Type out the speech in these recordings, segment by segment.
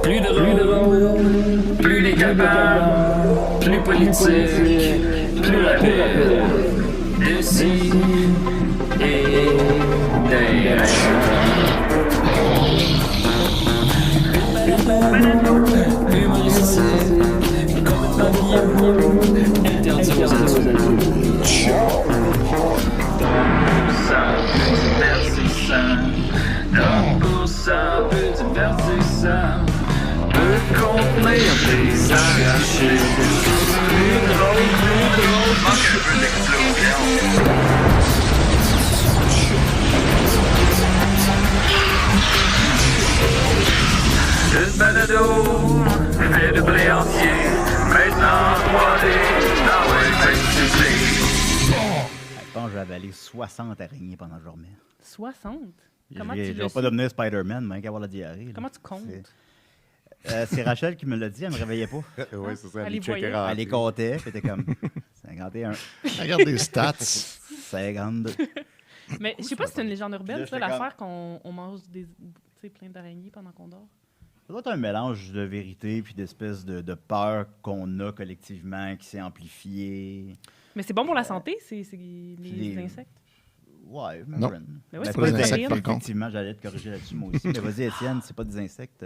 Plus drôle, plus décapable, plus politique, plus rapide. D'ici et d'ailleurs. Humoristique, complètement vieux, interdit aux adultes. Ça peut divertissant, donc pour ça peut divertissant, peut contenir des arrachés. Plus drôle, manque un peu d'explosion. Une balado, fait de blé entier, maintenant 3D, dans Je pense que j'ai avalé 60 araignées pendant que je dormais. 60? Comment Je tu ne le vais sais? pas devenir Spider-Man, mais qu'avoir la diarrhée. là. Comment tu comptes? C'est Rachel qui me l'a dit, elle me réveillait pas. Oui, c'est ça. Elle Elle les voyait. checkera. Elle les comptait, puis elle était comme 51, Regarde des stats. 52. Mais je sais pas si c'est une légende urbaine, Là, ça, j'étais l'affaire qu'on mange plein d'araignées pendant qu'on dort. Ça doit être un mélange de vérité puis d'espèce de peur qu'on a collectivement qui s'est amplifié. Mais c'est bon pour la santé, c'est les insectes. Ouais, Non. Mais ouais, c'est c'est pas pas des des insectes, insectes, par contre. effectivement, j'allais te corriger là-dessus moi aussi. Mais vas-y, Étienne, c'est pas des insectes.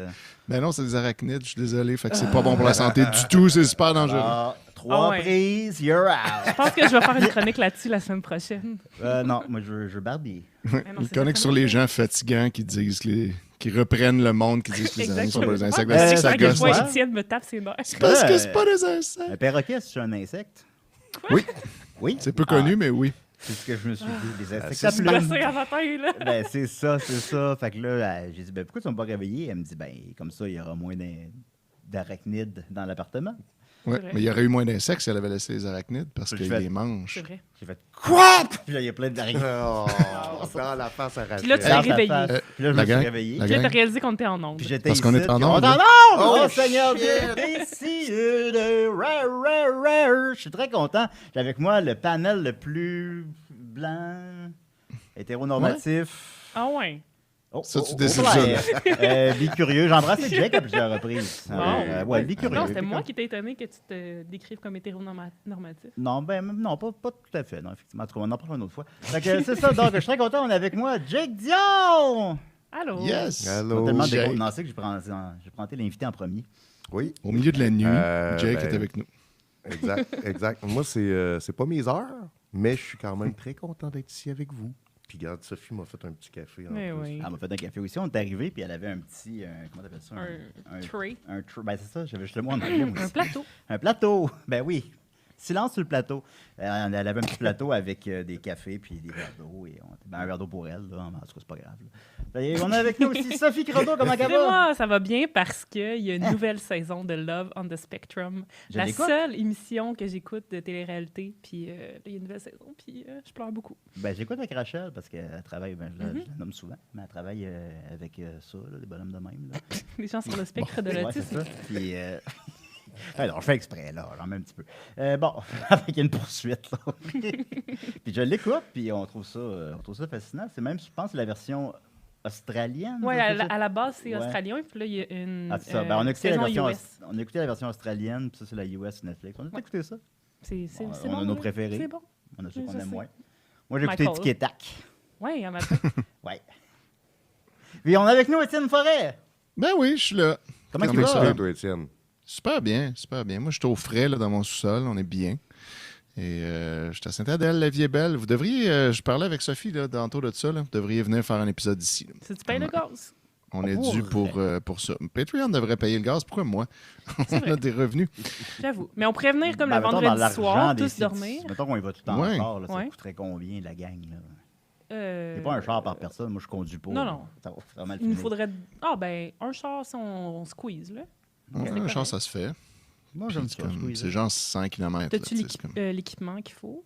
Ben non, c'est des arachnides, je suis désolé. Fait que c'est pas bon pour la santé du tout, c'est super dangereux. Ah, 3 Ah ouais. prises, you're Je out. pense que je vais faire une chronique là-dessus la semaine prochaine. Non, moi je veux Barbie. Mais non, Une c'est chronique pas sur les gens fatigants qui disent qui reprennent le monde, qui disent que les araignées sont pas des insectes. C'est Ça vrai que je gosse. vois ouais. Étienne me tape ses nerfs. Parce que c'est pas des insectes. Un perroquet, c'est un insecte? Oui, Oui. c'est peu connu, mais oui. C'est ce que je me suis dit. Les insectes c'est à Je plumes. me à matin, là. Ben, c'est ça. Fait que là, j'ai dit, ben, pourquoi tu ne m'as pas réveillé? Elle me dit, ben, comme ça, il y aura moins d'arachnides dans l'appartement. Ouais, vrai. mais il y aurait eu moins d'insectes si elle avait laissé les arachnides parce Je qu'ils fais- les mangent. C'est vrai. J'ai fait, quoi? Puis là, il y a plein d'araignées. Oh, dans la face à Puis là, tu Rachel. l'as Dans sa réveillé. face. Puis là, je La me suis gang, réveillé. la Puis là, gang. t'as réalisé qu'on était en onde. Puis j'étais Parce qu'on ici, est en puis onde, on là. est en onde! Oh, Oh, Seigneur Dieu! Ici, je suis très content. J'ai avec moi le panel le plus blanc, hétéronormatif. Ah ouais. Oh, Ça, tu oh, décides ouais. Bicurieux. J'ai embrassé Jake à plusieurs reprises. Bon. Ouais, bicurieux. Non, c'était moi qui t'ai étonné que tu te décrives comme hétéronormatif. Non, non, pas tout à fait. Non, effectivement. En tout cas, on en parlera une autre fois. Fait que c'est ça. Donc, je suis très content. On est avec moi Jake Dion! Allô? Yes! On a Allô, tellement Jake. décontenancé que j'ai présenté l'invité en premier. Oui, Au milieu de la nuit, Jake ben, est avec nous. exact. Moi, c'est pas mes heures, mais je suis quand même très content d'être ici avec vous. Puis, regarde, Sophie m'a fait un petit café. En Mais plus. oui. Elle m'a fait un café aussi. On est arrivé, puis elle avait un petit. Comment t'appelles ça? Un tray. Ben, c'est ça. J'avais juste le mot en anglais. moi Un aussi. plateau. Un plateau. Ben oui. Silence sur le plateau. Elle avait un petit plateau avec des cafés puis des verres d'eau. Un verre d'eau pour elle. Là. En tout cas, c'est pas grave. Là. Et on a avec nous aussi Sophie Croteau. Comment ça C'est va? moi, ça va bien parce qu'il y a une nouvelle saison de Love on the Spectrum. Je La l'écoute. seule émission que j'écoute de télé-réalité. Puis là, il y a une nouvelle saison, puis je pleure beaucoup. Ben, j'écoute avec Rachel parce qu'elle travaille, je la nomme souvent, mais elle travaille avec ça, là, des bonhommes de même. Là. Les gens sur le spectre de Ouais, c'est l'autisme. ça. Puis, alors, je fais exprès, là, j'en mets un petit peu. Bon, avec une poursuite, là. Puis je l'écoute, puis on trouve ça fascinant. C'est même, je pense, la version australienne. Oui, je sais pas. à la base, c'est Ouais. australien, puis là, il y a une Ah, c'est ça. Ben, on a écouté la saison version, US. on a écouté la version australienne, puis ça, c'est la US Netflix. On a Ouais. écouté ça. C'est On bon, a nos là. préférés. C'est bon. On a ceux Oui, qu'on je aime sais. moins. Moi, j'ai écouté Michael. Tic et Tac. Oui, en matin. Ouais. Puis on a avec nous Étienne Forêt. Ben oui, je suis là. Comment tu Comment vas? ça va? Toi, Étienne. Super bien, super bien. Moi, je suis au frais là, dans mon sous-sol, on est bien. Et je suis à Sainte-Adèle, la vie est belle. Vous devriez, je parlais avec Sophie là, tantôt de ça, là, vous devriez venir faire un épisode ici. Là. Si tu payes le gaz. On est Oh, dû pour ça. Patreon devrait payer le gaz, pourquoi moi? On vrai. a des revenus. J'avoue. Mais on pourrait venir comme Ben, le mettons, dans vendredi l'argent soir, des tous sites, dormir. Mettons qu'on y va tout le temps Ouais. en char, là, ça Ouais. coûterait combien, la gang? Là? Euh, C'est pas un char par personne, moi je conduis pas. Non, là. non. Ça va vraiment le Il nous finir. faudrait... Ah, ben, un char, si on squeeze, là. Ouais, correct. chance, ça se fait. Moi j'aime Puis ça. comme, squeeze. c'est genre 100 km. T'as-tu l'équipement qu'il faut?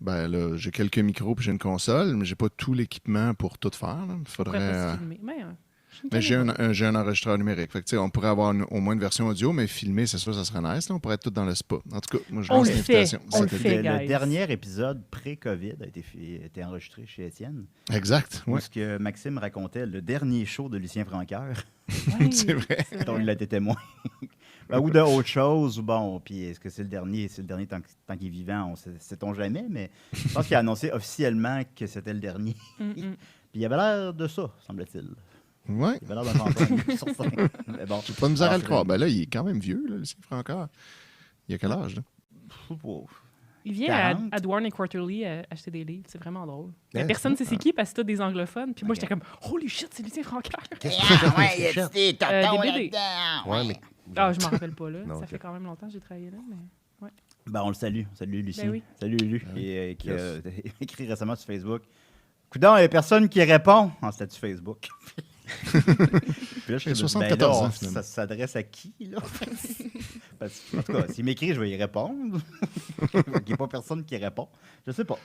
Ben là, j'ai quelques micros puis j'ai une console, mais j'ai pas tout l'équipement pour tout faire. Là. Il On pourrait pas faudrait. se filmer. Mais, Mais j'ai un enregistreur numérique. Fait que, tu sais, on pourrait avoir au moins une version audio, mais filmer, c'est sûr, ça serait nice. Là. On pourrait être tous dans le spa. En tout cas, moi, je On lance le fait. l'invitation. On le Cet fait, été. Le guys. dernier épisode pré-COVID a été enregistré chez Étienne. Exact. Où Ouais. ce que Maxime racontait, le dernier show de Lucien Francoeur, Ouais, C'est vrai. dont il a été témoin. Ben, ou de autre chose, ou bon, puis est-ce que c'est le dernier? C'est le dernier tant qu'il est vivant, sait-on jamais, mais je pense qu'il a annoncé officiellement que c'était le dernier. Puis il avait l'air de ça, semble-t-il. Ouais. Il avait l'air d'un fantôme sur scène. Mais bon, J'ai pas de misère à le Ah, croire. Ben là, il est quand même vieux, là, Lucien Francoeur. Il a quel âge, là? Il vient à 40. Dwarn et Quarterly acheter des livres. C'est vraiment drôle. Mais Hein? personne ne sait c'est qui parce que c'est tous des anglophones. Puis moi, Ok. j'étais comme « Holy shit, c'est Lucien Francoeur! ouais, il y a des tontons Des BD. là-dedans. Ouais, mais... » Ah, je m'en rappelle pas, là. Non, Ça ok. fait quand même longtemps que j'ai travaillé là, mais... Ben, on le salue. Salut, Lucie. Ben oui. Salut, Lulu. Ah Et, qui Yes. a écrit récemment sur Facebook. Coudon, il n'y a personne qui répond en statut Facebook. Puis là, je Il a suis 74 ans, finalement. ça s'adresse à qui, là? Parce que, en tout cas, s'il m'écrit, je vais y répondre. Il n'y a pas personne qui répond. Je sais pas.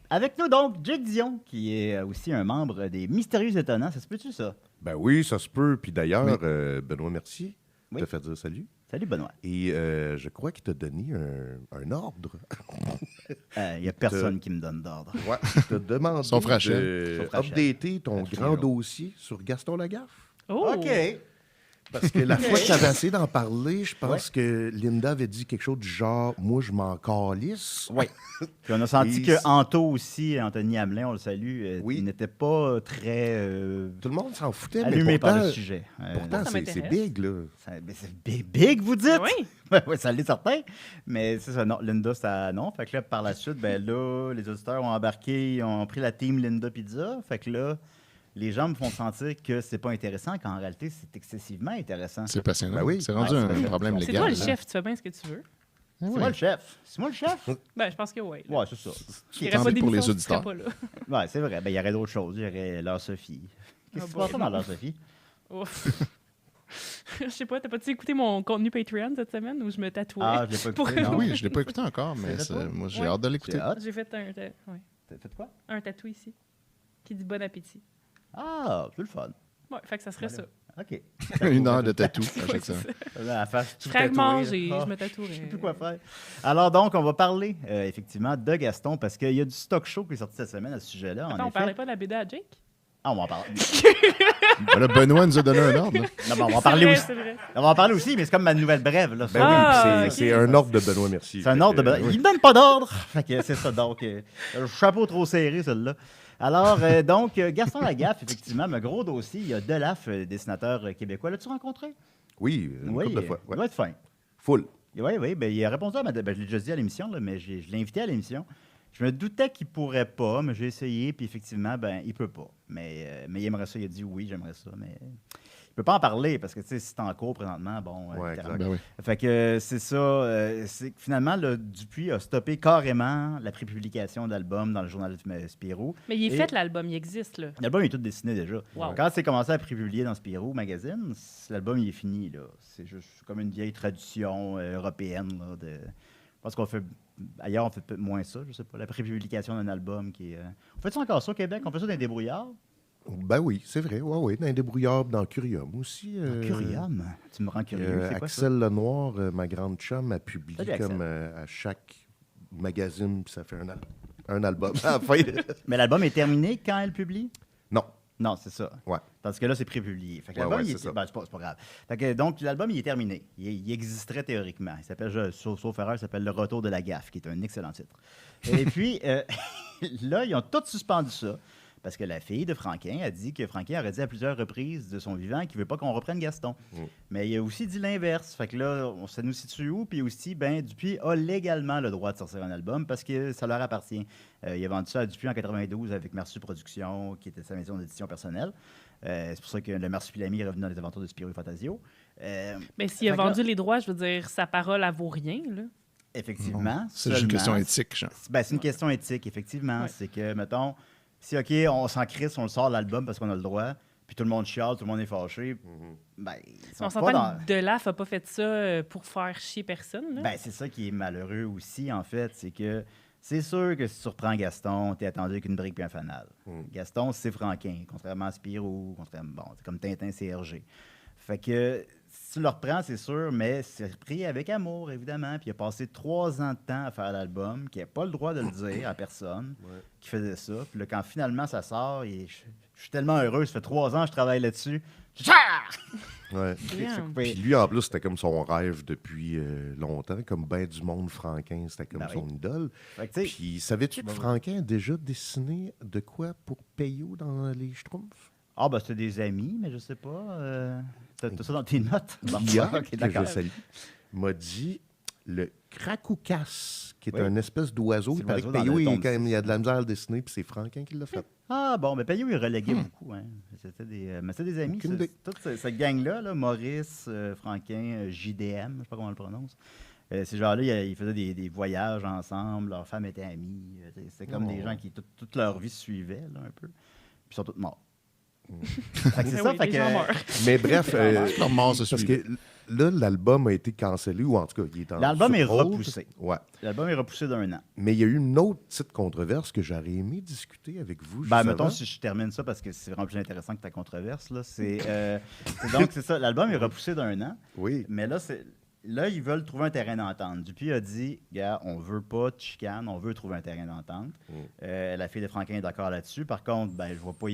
Avec nous, donc, Jake Dion, qui est aussi un membre des Mystérieux Étonnants. Ça se peut-tu, ça? Ben oui, ça se peut. Puis d'ailleurs, Oui. Benoît Mercier Oui. t'a fait dire salut. Salut, Benoît. Et je crois qu'il t'a donné un ordre. Il n'y a personne qui me donne d'ordre. Ouais. Il t'a demandé Sauf Rachel. de Sauf Rachel. updater ton Rachel. grand dossier sur Gaston Lagaffe. Oh! Parce que la fois que tu avais essayé d'en parler, je pense Ouais. que Linda avait dit quelque chose du genre « Moi, je m'en calisse ». Oui. Puis on a senti Et que c'est- Anto aussi, Anthony Hamelin, on le salue, Oui. il n'était pas très Tout le monde s'en foutait, allumé mais par pourtant, le sujet. pourtant Ça c'est m'intéresse. big, là. Mais c'est big, vous dites? Oui! Oui, ça l'est certain. Mais c'est ça, non, Linda, ça non. Fait que là, par la suite, ben là, les auditeurs ont embarqué, ils ont pris la team Linda Pizza. Fait que là, les gens me font sentir que c'est pas intéressant, qu'en réalité, c'est excessivement intéressant. C'est passionnant. Ben oui. C'est rendu Ouais, un c'est problème C'est légal. toi le là. chef, tu fais bien ce que tu veux. Ah C'est ouais. moi le chef. C'est moi le chef? Ben, je pense que oui. Ouais, c'est ça. Il n'y Tant aurait pas pis pour les d'émission si tu serais auditeurs. pas là. Ouais, c'est vrai. Ben, il y aurait d'autres choses. Il y aurait Laure Sophie. Qu'est-ce Ah qui se bon. passe dans Laure Sophie? Ouf. Je sais pas, t'as-tu écouté mon contenu Patreon cette semaine où je me tatouais? Ah, je l'ai pas Pour- écouté, non. Oui, je ne l'ai pas écouté encore, mais C'est toi? moi, j'ai Ouais. hâte de l'écouter. C'est hot. J'ai fait T'as fait quoi? un tatou ici qui dit bon appétit. Ah, c'est le fun. Ouais, fait que ça serait ça. OK. Une heure de tatou à chaque Ouais, semaine. c'est ça. La face Je tout ferais tatouée, manger, là. Ah, je me tatouerais. Je sais plus quoi faire. Alors donc, on va parler effectivement de Gaston parce qu'il y a du stock show qui est sorti cette semaine à ce sujet-là. En Attends, on effet. parlait pas de la BD à Jake? Ah, on va en parler. Voilà, Benoît nous a donné un ordre. là. Non, mais on va en C'est parler vrai, aussi. c'est vrai. On va en parler aussi, mais c'est comme ma nouvelle brève. Là, Ben Ah, oui, ok. c'est un ordre de Benoît Mercier. C'est un ordre de... Fait que, Il ne donne pas d'ordre. Fait que c'est ça, donc. Chapeau trop serré, celui-là. Alors, donc, Gaston Lagaffe, effectivement, un gros dossier. Il y a Delaf, dessinateur québécois. L'as-tu rencontré? Oui, une couple de fois. Il Ouais. doit être fin. Full. Oui, ben, il a répondu à ma... Ben, je l'ai déjà dit à l'émission, là, mais je l'ai invité à l'émission. Je me doutais qu'il pourrait pas, mais j'ai essayé, puis effectivement, ben, il peut pas. Mais il aimerait ça, il a dit oui, j'aimerais ça, mais il peut pas en parler parce que, tu sais, c'est en cours présentement, bon... Ouais, littéralement. Ben oui. Fait que c'est ça. C'est que finalement, le Dupuis a stoppé carrément la prépublication d'albums dans le journal de Spirou. Mais il est Et- fait, l'album, il existe, là. L'album est tout dessiné déjà. Wow. Quand c'est commencé à prépublier dans Spirou Magazine, l'album il est fini. Là. C'est juste comme une vieille tradition européenne. Là, je pense qu'on fait. Ailleurs, on fait peut-être moins ça, je sais pas. La prépublication d'un album qui est. On fait ça encore ça au Québec? On fait ça dans les débrouillards? Ben oui, c'est vrai. Ouais, oui, dans les débrouillards, dans Curium aussi. Curium? Tu me rends curieux. C'est quoi ça? Axel Lenoir, ma grande chum, a publié Salut, Axel. comme à chaque magazine, puis ça fait un album à la fin. Mais l'album est terminé quand elle publie? Non. Non, c'est ça. Ouais. Parce que là, c'est prépublié. Fait que Ouais, l'album, ouais, il c'est est... ça. ben, c'est pas grave. Fait que, donc, l'album, il est terminé. Il existerait théoriquement. Il s'appelle, sauf erreur, il s'appelle Le Retour de la Gaffe, qui est un excellent titre. Et puis, là, ils ont tous suspendu ça. Parce que la fille de Franquin a dit que Franquin aurait dit à plusieurs reprises de son vivant qu'il ne veut pas qu'on reprenne Gaston. Mais il a aussi dit l'inverse. Fait que là, ça nous situe où? Puis aussi, ben, Dupuis a légalement le droit de sortir un album parce que ça leur appartient. Il a vendu ça à Dupuis en 92 avec Marsu Productions, qui était sa maison d'édition personnelle. C'est pour ça que le Marsupilami est revenu dans les aventures de Spirou et Fantasio. Mais s'il a Fait que là- vendu les droits, je veux dire, sa parole, elle vaut rien, là. Effectivement. C'est juste une seulement- question éthique, genre. Ben, c'est une question éthique, effectivement. Ouais. C'est que, mettons, si, OK, on s'en crisse, on le sort l'album parce qu'on a le droit, puis tout le monde chiale, tout le monde est fâché, ben, ils sont On pas s'entend dans... que Delaf n'a pas fait ça pour faire chier personne, là. Ben, c'est ça qui est malheureux aussi, en fait, c'est que C'est sûr que si tu reprends Gaston, t'es attendu avec une brique puis un fanal. Mm. Gaston, c'est Franquin, contrairement à Spirou, bon, c'est comme Tintin, c'est Hergé. Fait que si tu le reprends, c'est sûr, mais c'est pris avec amour, évidemment. Puis il a passé 3 ans de temps à faire l'album, qui n'a pas le droit de le dire à personne, Ouais. qui faisait ça. Puis là, quand finalement ça sort, je suis tellement heureux, ça fait 3 ans que je travaille là-dessus. Ouais. Damn. Puis lui, en plus, c'était comme son rêve depuis longtemps. Comme ben du monde, Franquin, c'était comme Ben son oui. idole. Fait que, tu sais, Puis, savais-tu que Ben oui. Franquin a déjà dessiné de quoi pour Peyo dans les Schtroumpfs? ah, ben c'était des amis, mais je sais pas. T'as ça dans tes notes? Bon, Guillaume, ok, que d'accord. je salue, m'a dit le Cracoucas, qui est Oui. un espèce d'oiseau. C'est Il paraît que l'oiseau dans Peyo, le il, tome quand même, 6. il a de la misère à le dessiner, puis c'est Franquin qui l'a fait. Ah, bon, mais Payot, il reléguait beaucoup. Hein. C'était mais c'est des amis. Aucune idée. Toute cette gang-là, là, Maurice, Franquin, JDM, je sais pas comment on le prononce. Ces gens-là, ils faisaient des voyages ensemble, leurs femmes étaient amies. C'était comme des gens qui, toute leur vie, se suivaient, là, un peu. Puis ils sont tous morts. Fait que c'est Ah ça, oui, fait les que... gens meurent. Mais bref, Leur mort se parce suit. que là, l'album a été cancellé, ou en tout cas, il est en L'album est sur hold. repoussé. Ouais. L'album est repoussé d'1 an. Mais il y a eu une autre petite controverse que j'aurais aimé discuter avec vous. Ben, juste mettons, avant. si je termine ça, parce que c'est vraiment plus intéressant que ta controverse, là, donc, c'est ça, l'album est repoussé d'1 an, Oui. mais là, ils veulent trouver un terrain d'entente. Dupuis a dit, gars, on veut pas de chicane, on veut trouver un terrain d'entente. La fille de Franquin est d'accord là-dessus. Par contre, ben, je vois pas,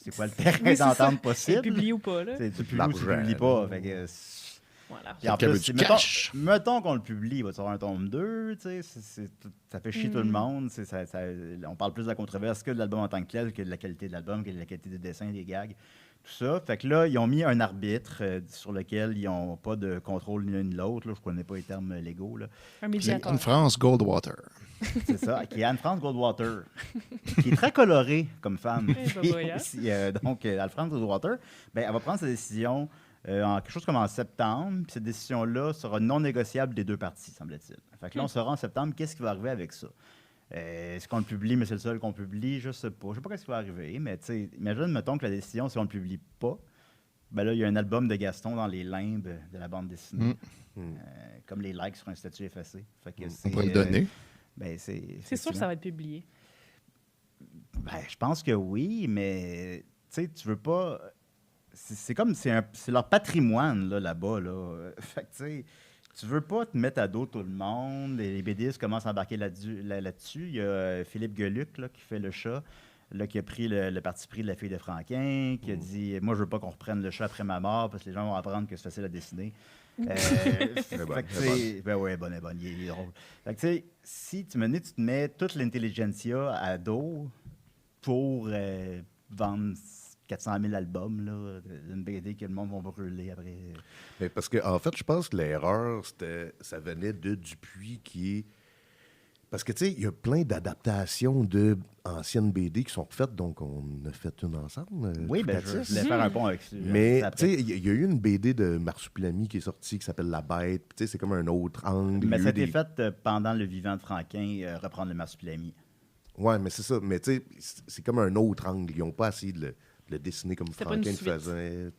c'est quoi le terrain Oui, c'est ça. d'entente C'est possible. publié ou pas, là? Tu publies ou tu L'argent. publies pas. Fait que, Voilà. puis en Quelqu'un plus, veut du cash. mettons qu'on le publie, il va y avoir un tome 2, tu sais, ça fait chier tout le monde. On parle plus de la controverse que de l'album en tant que tel, que de la qualité de l'album, que de la qualité des dessins, des gags, tout ça. Fait que là, ils ont mis un arbitre sur lequel ils n'ont pas de contrôle ni l'un ni l'autre. Là. Je ne connais pas les termes légaux. Là. Un médiateur. Anne-France Goldwater. C'est ça, qui est Anne-France Goldwater, qui est très colorée comme femme. Eh, bah, bah, hein. Donc, Anne-France Goldwater, ben, elle va prendre sa décision en quelque chose comme en septembre. Puis cette décision-là sera non négociable des deux parties, semble-t-il. Fait que là, on saura en septembre qu'est-ce qui va arriver avec ça. Est-ce qu'on le publie, mais c'est le seul qu'on publie? Je sais pas. Je sais pas ce qui va arriver, mais tu sais, imagine, mettons que la décision, si on le publie pas, ben là, il y a un album de Gaston dans les limbes de la bande dessinée. Comme les likes sur un statut effacé. Fait que On pourrait le donner. Ben, C'est sûr que ça va être publié. Ben, je pense que oui, mais tu sais, tu veux pas. C'est comme c'est leur patrimoine là-bas. Là. Fait que tu sais, tu veux pas te mettre à dos tout le monde. Les BDistes commencent à embarquer là-dessus. Il y a Philippe Geluc là, qui fait le chat, là, qui a pris le parti pris de la fille de Franquin, qui a dit moi, je veux pas qu'on reprenne le chat après ma mort parce que les gens vont apprendre que c'est facile à dessiner. Fait que, tu sais, ben ouais, bonne, il est drôle. Fait que, tu sais, si tu te mets toute l'intelligentsia à dos pour vendre 400 000 albums là, d'une BD que le monde va brûler après. Mais parce que, en fait, je pense que l'erreur, ça venait de Dupuis qui est. Parce que, tu sais, il y a plein d'adaptations d'anciennes BD qui sont refaites, donc on a fait une ensemble. Oui, ben je Putatis. voulais faire un pont avec ça. Mais, après. tu sais, il y a eu une BD de Marsupilami qui est sortie qui s'appelle La Bête. Tu sais, c'est comme un autre angle. Mais Il y a ça a eu été des- fait pendant le vivant de Franquin, reprendre le marsupilami. Ouais, mais c'est ça. Mais, tu sais, c'est comme un autre angle. Ils n'ont pas essayé de le dessiner comme C'était pas une Franquin le suite. faisait.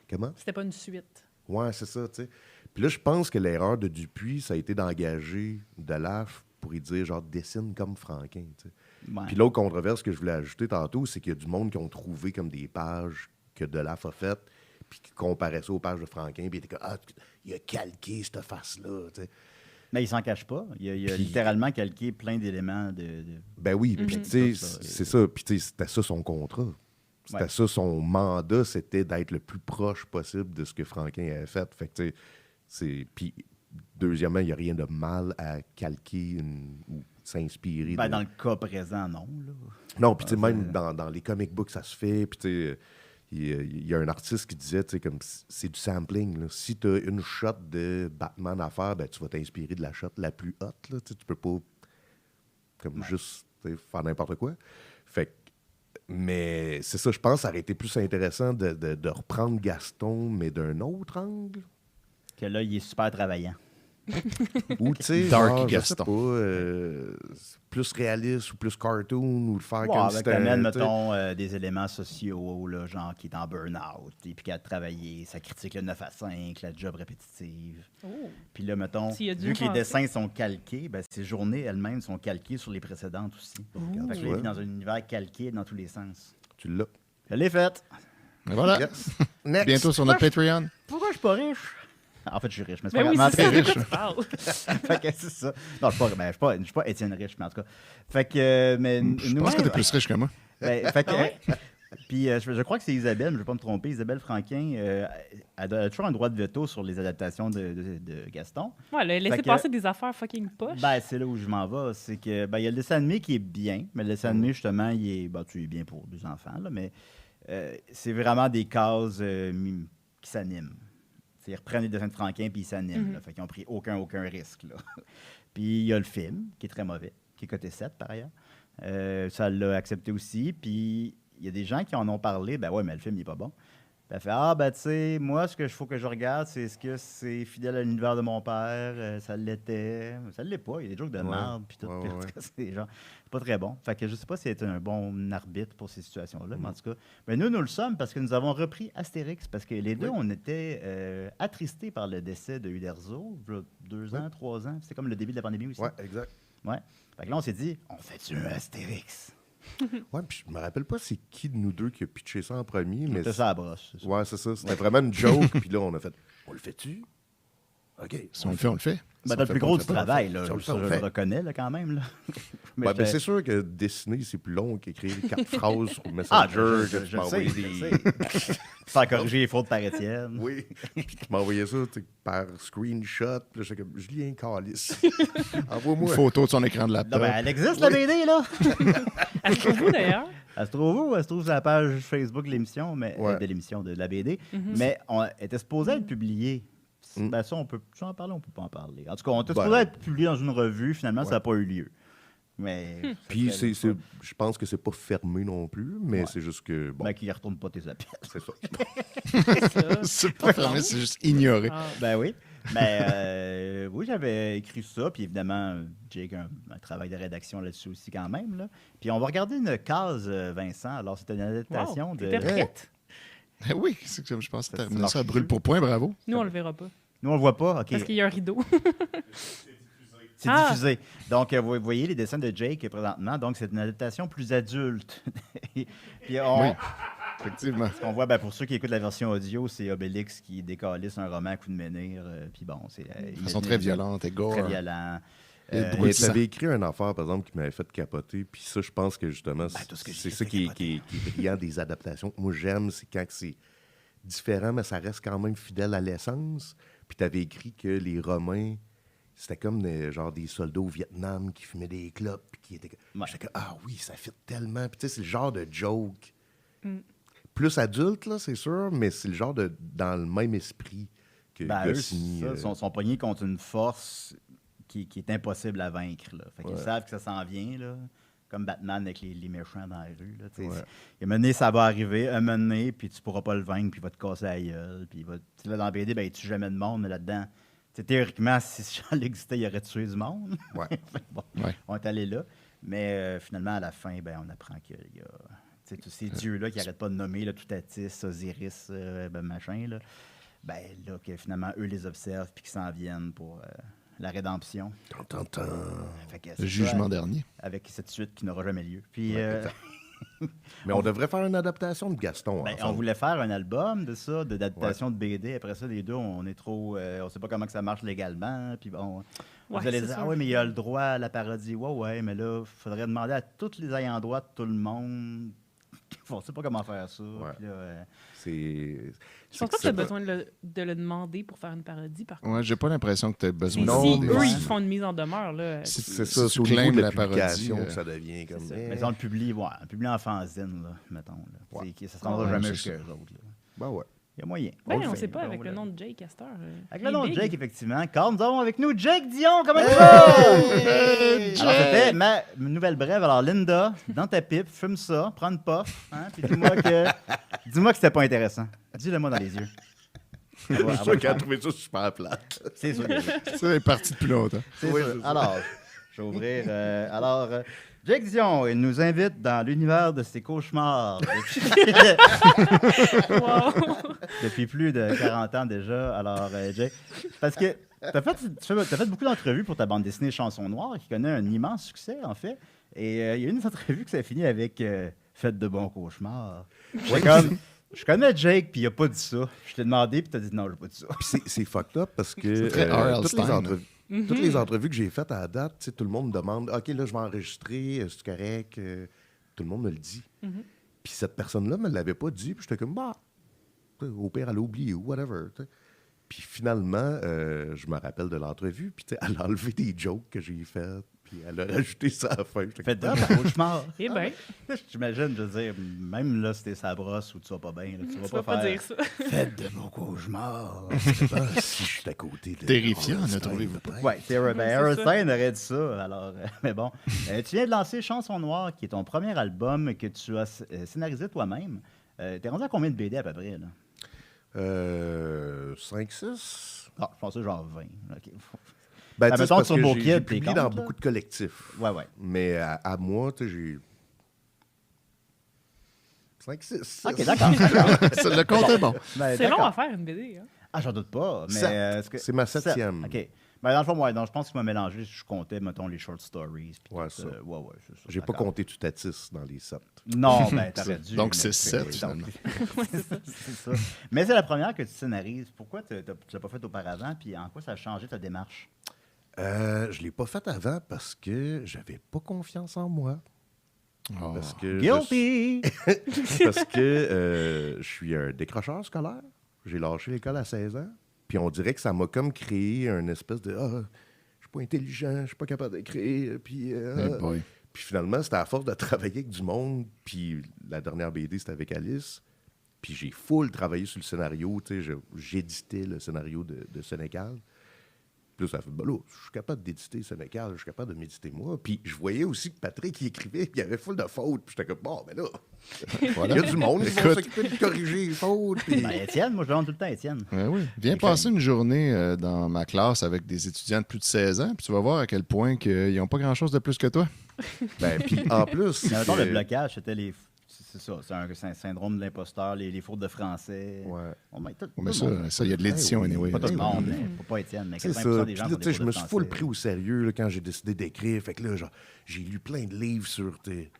Comment? C'était pas une suite. Ouais, c'est ça, tu sais. Puis là, je pense que l'erreur de Dupuis, ça a été d'engager Delaf pour y dire, genre, dessine comme Franquin, tu sais. Ouais. Puis l'autre controverse que je voulais ajouter tantôt, c'est qu'il y a du monde qui ont trouvé comme des pages que Delaf a faites, puis qui comparaient ça aux pages de Franquin, puis ils étaient comme, ah, il a calqué cette face-là, tu sais. Mais il s'en cache pas. Il a Puis- littéralement calqué plein d'éléments de... Ben oui, puis tu sais, Tout ça, c'est ça. Puis tu sais, c'était ça son contrat. C'était Ouais. ça son mandat, c'était d'être le plus proche possible de ce que Franquin avait fait. Fait que tu sais, c'est... Puis deuxièmement, il n'y a rien de mal à calquer ou s'inspirer. Ben, de- dans le cas présent, non. Là. Non, puis tu sais, Ah, même c'est- dans les comic books, ça se fait. Puis tu sais, il y a un artiste qui disait, tu sais, comme c'est du sampling. Là. Si tu as une shot de Batman à faire, ben, tu vas t'inspirer de la shot la plus haute. Là. Tu sais, tu peux pas comme juste tu sais, faire n'importe quoi. Fait que- mais c'est ça, je pense que ça aurait été plus intéressant de reprendre Gaston, mais d'un autre angle. Que là, il est super travaillant. Ou, tu sais, Dark genre, je sais Gaston. pas, plus réaliste ou plus cartoon, ou le faire Ouais, comme si avec c'était... amène, tu sais, mettons, des éléments sociaux, là, genre qui est en burn-out, et puis qui a travaillé, ça critique le 9 à 5, la job répétitive. Oh. Puis là, mettons, S'il y a dû vu que les penser. dessins sont calqués, ben, ces journées elles-mêmes sont calquées sur les précédentes aussi. Fait que là, il vit dans un univers calqué dans tous les sens. Tu l'as. Je l'ai fait. Et voilà. Yes. Next. Bientôt sur notre Patreon. Pourquoi je suis pas riche? En fait, je suis riche, mais c'est Ben pas oui, grave. c'est ça, de riche. quoi tu parles. Fait que c'est ça. Non, je suis pas Étienne riche, mais en tout cas. Fait que, mais Je nous, pense que t'es plus riche que moi. ben, fait que, Ah ouais? puis je crois que c'est Isabelle, je ne vais pas me tromper, Isabelle Franquin, elle a toujours un droit de veto sur les adaptations de Gaston. Ouais, elle a laissé Fait que- passer des affaires fucking poches. Ben, c'est là où je m'en vais. C'est que ben, il y a le dessin animé qui est bien, mais le dessin animé, justement, il est, ben, tu es bien pour deux enfants, là, mais c'est vraiment des cases qui s'animent. T'sais, ils reprennent les dessins de Franquin puis ils s'animent. Là. Fait qu'ils n'ont pris aucun risque. Là. Puis il y a le film, qui est très mauvais, qui est coté 7 par ailleurs. Ça l'a accepté aussi. Puis il y a des gens qui en ont parlé. Ben ouais, mais le film, il n'est pas bon. Puis elle fait ah, ben tu sais, moi, ce qu'il faut que je regarde, c'est est-ce que c'est fidèle à l'univers de mon père. Ça l'était. Ça ne l'est pas. Il y a des jokes de Ouais. merde. Puis tout. Ouais, Puis en ouais, tout cas, c'est genre, c'est pas très bon. Fait que je sais pas si c'est un bon arbitre pour ces situations-là. Mais en tout cas, ben nous le sommes parce que nous avons repris Astérix. Parce que les deux, on était attristés par le décès de Uderzo, il y a 2 ans, 3 ans. C'est comme le début de la pandémie aussi. Ouais, exact. Ouais. Fait que là, on s'est dit, on fait-tu un Astérix? Ouais, puis je me rappelle pas c'est qui de nous deux qui a pitché ça en premier, mais... C'était ça à la brosse. c'est ça. Ouais, c'est ça. C'était vraiment une joke, puis là, on a fait... On le fait-tu? OK. Si on le fait, on le fait. Ben, Si t'as on le fait plus pas, gros on du fait pas, on travail, fait. là. Si on le fait, Ça, on je le le fait. reconnais, là, quand même. Là. Mais Ouais, ben, j'étais- c'est sûr que dessiner, c'est plus long qu'écrire 4 phrases sur Ah, Messenger, je que tu sais, m'envoyais je des... sais. Faire corriger les fautes par Étienne. Oui, puis tu m'envoyais ça tu sais, par screenshot. Puis là, j'étais comme, Julien Calice. Envoie-moi. Photo de son écran de Non, laptop. ben, elle existe, la BD, là. Elle se trouve où, d'ailleurs? Elle se trouve où? Elle se trouve sur la page Facebook de l'émission, mais Ouais. de l'émission de la BD. Mais elle était supposée être publiée. Mm. Ben, ça, on peut en parler, on peut pas en parler. En tout cas, on était Ben, supposé être publié dans une revue. Finalement, ça ouais. n'a pas eu lieu. Mais. Puis c'est je pense que c'est pas fermé non plus, mais Ouais. c'est juste que, bon, Ben, qui ne retourne pas tes appels. c'est ça. Ça. C'est pas fermé, c'est juste ignoré. Ah. Ben oui. Mais oui, j'avais écrit ça. Puis évidemment, Jake a un travail de rédaction là-dessus aussi quand même. Là. Puis on va regarder une case, Vincent. Alors, c'était une adaptation Wow, de. t'étais prête? Eh oui, c'est comme je pense que Ça terminer ça marche brûle plus. pour point, bravo. Nous, on le verra pas. Nous, on le voit pas. OK. Parce qu'il y a un rideau. C'est Ah! diffusé. Donc, vous voyez les dessins de Jake présentement. Donc, c'est une adaptation plus adulte. Puis on, Oui. Effectivement. on voit, ben, pour ceux qui écoutent la version audio, c'est Obélix qui décalisse un roman à coup de menhir. Puis bon, c'est. De façon très violente et gore. Très violent. Il y a Euh, beaucoup Mais de sang. t'avais écrit une affaire, par exemple, qui m'avait fait capoter. Puis ça, je pense que justement, tout ce que c'est j'ai ça fait qui est, capoter. qui est brillant des adaptations. Moi, j'aime, c'est quand que c'est différent, mais ça reste quand même fidèle à l'essence. Puis t'avais écrit que les Romains, c'était comme genre des soldats au Vietnam qui fumaient des clopes. Puis qui étaient. Ouais. J'étais comme, ah oui, ça fit tellement. Puis tu sais, c'est le genre de joke. Mm. Plus adulte, là, c'est sûr, mais c'est le genre de. Dans le même esprit que Ben, eux, Goscinny, c'est ça, sont pognés contre une force qui est impossible à vaincre. Là. Fait qu'ils Ouais. savent que ça s'en vient, là, comme Batman avec les méchants dans la rue. Là, tu sais. Ouais. Et un moment donné, ça va arriver, un moment donné, puis tu pourras pas le vaincre, puis il va te casser la gueule. Puis tu sais, là, dans la BD, ben, il tue jamais de monde, mais là-dedans, tu sais, théoriquement, si ce genre existait, il aurait tué du monde. Ouais. Bon, Ouais. on est allé là. Mais finalement, à la fin, ben, on apprend qu'il y a tu sais, tous ces dieux-là qui n'arrêtent pas de nommer, là, Toutatis, Osiris, ben, machin, là, ben, là, que finalement, eux les observent puis qu'ils s'en viennent pour la rédemption. Tant. Fait que c'est Le ça, jugement dernier. avec cette suite qui n'aura jamais lieu. Puis, Mais on devrait faire une adaptation de Gaston. ben, ensemble. on voulait faire un album de ça, d'adaptation de BD. Après ça, les deux, on est trop... on sait pas comment que ça marche légalement. Puis bon, vous Ouais, allez c'est dire, sûr. ah oui, mais il y a le droit à la parodie. Ouais, mais là, il faudrait demander à tous les ayants droit de tout le monde. On sait pas comment faire ça. Ouais. Puis là, C'est. Je pense pas que tu as besoin de le demander pour faire une parodie, par contre. Ouais, j'ai pas l'impression que tu as besoin Mais Non, si mais eux, ouais. ils font une mise en demeure, là, Si- C'est si ça, tu c'est au niveau claimes de la la publication parodie, que ça devient comme. c'est ça. Mais si on le publie, ouais, on le publie en fanzine, là, mettons. Là. Ouais. Ça se rendra Ouais, jamais c'est jusqu'à ça. eux autres. Là. Ben ouais. Il y a moyen. ben, le on fait, sait pas là, avec on le l'a- nom de Jake Astor. Avec le nom de big. Jake, effectivement. Car nous avons avec nous Jake Dion. Comment tu vas? Hey, Alors, c'était ma nouvelle brève. Alors, Linda, dans ta pipe, fume ça, prends une puff, hein, puis dis-moi que c'était pas intéressant. Dis-le-moi dans les yeux. Je suis sûr qu'elle a trouvé ça super plate. C'est sûr. Ça est parti depuis longtemps. C'est Oui, sûr. c'est ça. Alors, je vais ouvrir. Jake Dion, il nous invite dans l'univers de ses cauchemars Wow. depuis plus de 40 ans déjà. Alors, Jake, parce que t'as fait beaucoup d'entrevues pour ta bande dessinée Chanson Noire, qui connaît un immense succès, en fait. Et il y a une entrevue que ça a fini avec Faites de bons cauchemars. J'étais comme, je connais Jake, puis il a pas dit ça. Je t'ai demandé, puis t'as dit non, j'ai pas dit ça. Puis c'est fucked up parce que C'est très R.L. toutes, les Stein. toutes les entrevues que j'ai faites à la date, tu sais, tout le monde me demande OK, là, je vais enregistrer, c'est correct. Tout le monde me le dit. Puis cette personne-là me l'avait pas dit, puis j'étais comme, bah, au pire, elle a oublié ou whatever. Tu sais. Puis finalement, je me rappelle de l'entrevue, puis tu sais, elle a enlevé des jokes que j'ai faites, puis elle a rajouté ça à la fin. J'étais Faites de comme, bons cauchemars. Eh bien, J'imagine, je veux dire, même là, si t'es sa brosse ou tu vas pas bien, là, tu tu vas vas pas pas faire dire ça. Faites de bons cauchemars. Ah, si je suis à côté de. Terrifiant, Stein, ne trouvez-vous pas? Ouais, c'est c'est ça. Aerosmith aurait dit ça. Alors, mais bon, tu viens de lancer Chanson Noire, qui est ton premier album que tu as scénarisé toi-même. T'es rendu à combien de BD à peu près, là? 5-6? Ah, je pensais genre 20. OK. Ben, Ah, tu sais, c'est mettons parce sur que Turbo j'ai Kid, publié t'es dans contre, là? beaucoup de collectifs. Ouais, ouais. Mais à moi, tu sais, j'ai 5-6. OK, d'accord. Le compte est bon. Ben, C'est long d'accord. à faire une BD. Hein? Ah, j'en doute pas. Mais, Sept. est-ce que... C'est ma Sept. 7e. OK. Ben, dans le fond, ouais, donc, je pense qu'il m'a mélangé. Je comptais, mettons, les short stories. Puis Ouais, tout, ça. ouais, c'est ça. J'ai pas d'accord. compté Tutatis dans les 7. Non, ben, t'aurais dû. Donc, mais- c'est 7, donc, finalement. c'est ça. Mais c'est la première que tu scénarises. Pourquoi tu l'as pas fait auparavant? Puis en quoi ça a changé ta démarche? Je l'ai pas fait avant parce que j'avais pas confiance en moi. Oh. Parce que Guilty! parce que je suis un décrocheur scolaire. J'ai lâché l'école à 16 ans. Puis on dirait que ça m'a comme créé une espèce de je suis pas intelligent, je suis pas capable d'écrire. Puis, Hey boy. puis finalement, c'était à force de travailler avec du monde. Puis la dernière BD, c'était avec Alice. Puis j'ai full travaillé sur le scénario. Tu sais, j'éditais le scénario de Sénécal. Puis là, ça fait, ben là, je suis capable d'éditer Sénécal, je suis capable de méditer moi. Puis je voyais aussi que Patrick, il écrivait, puis il y avait full de fautes. Puis j'étais comme, bon, ben là, il y a du monde qui va Écoute. s'occuper de corriger les fautes. Puis... Ben, Étienne, moi je demande tout le temps Étienne. Ouais, oui. Viens passer une journée dans ma classe avec des étudiants de plus de 16 ans, puis tu vas voir à quel point ils n'ont pas grand-chose de plus que toi. Ben, puis en plus, Mais mettons, le blocage, c'était les. C'est ça, c'est un syndrome de l'imposteur, les fautes de français. Ouais. Oh, mais tout Mais le monde. ça, il y a de l'édition, Ouais, oui. anyway. Pas tout le là. monde, mais pas Étienne, mais C'est 80% ça. des Puis gens là, font tu des sais, fautes je me de suis français. full pris au sérieux là, quand j'ai décidé d'écrire. Fait que là, genre, j'ai lu plein de livres sur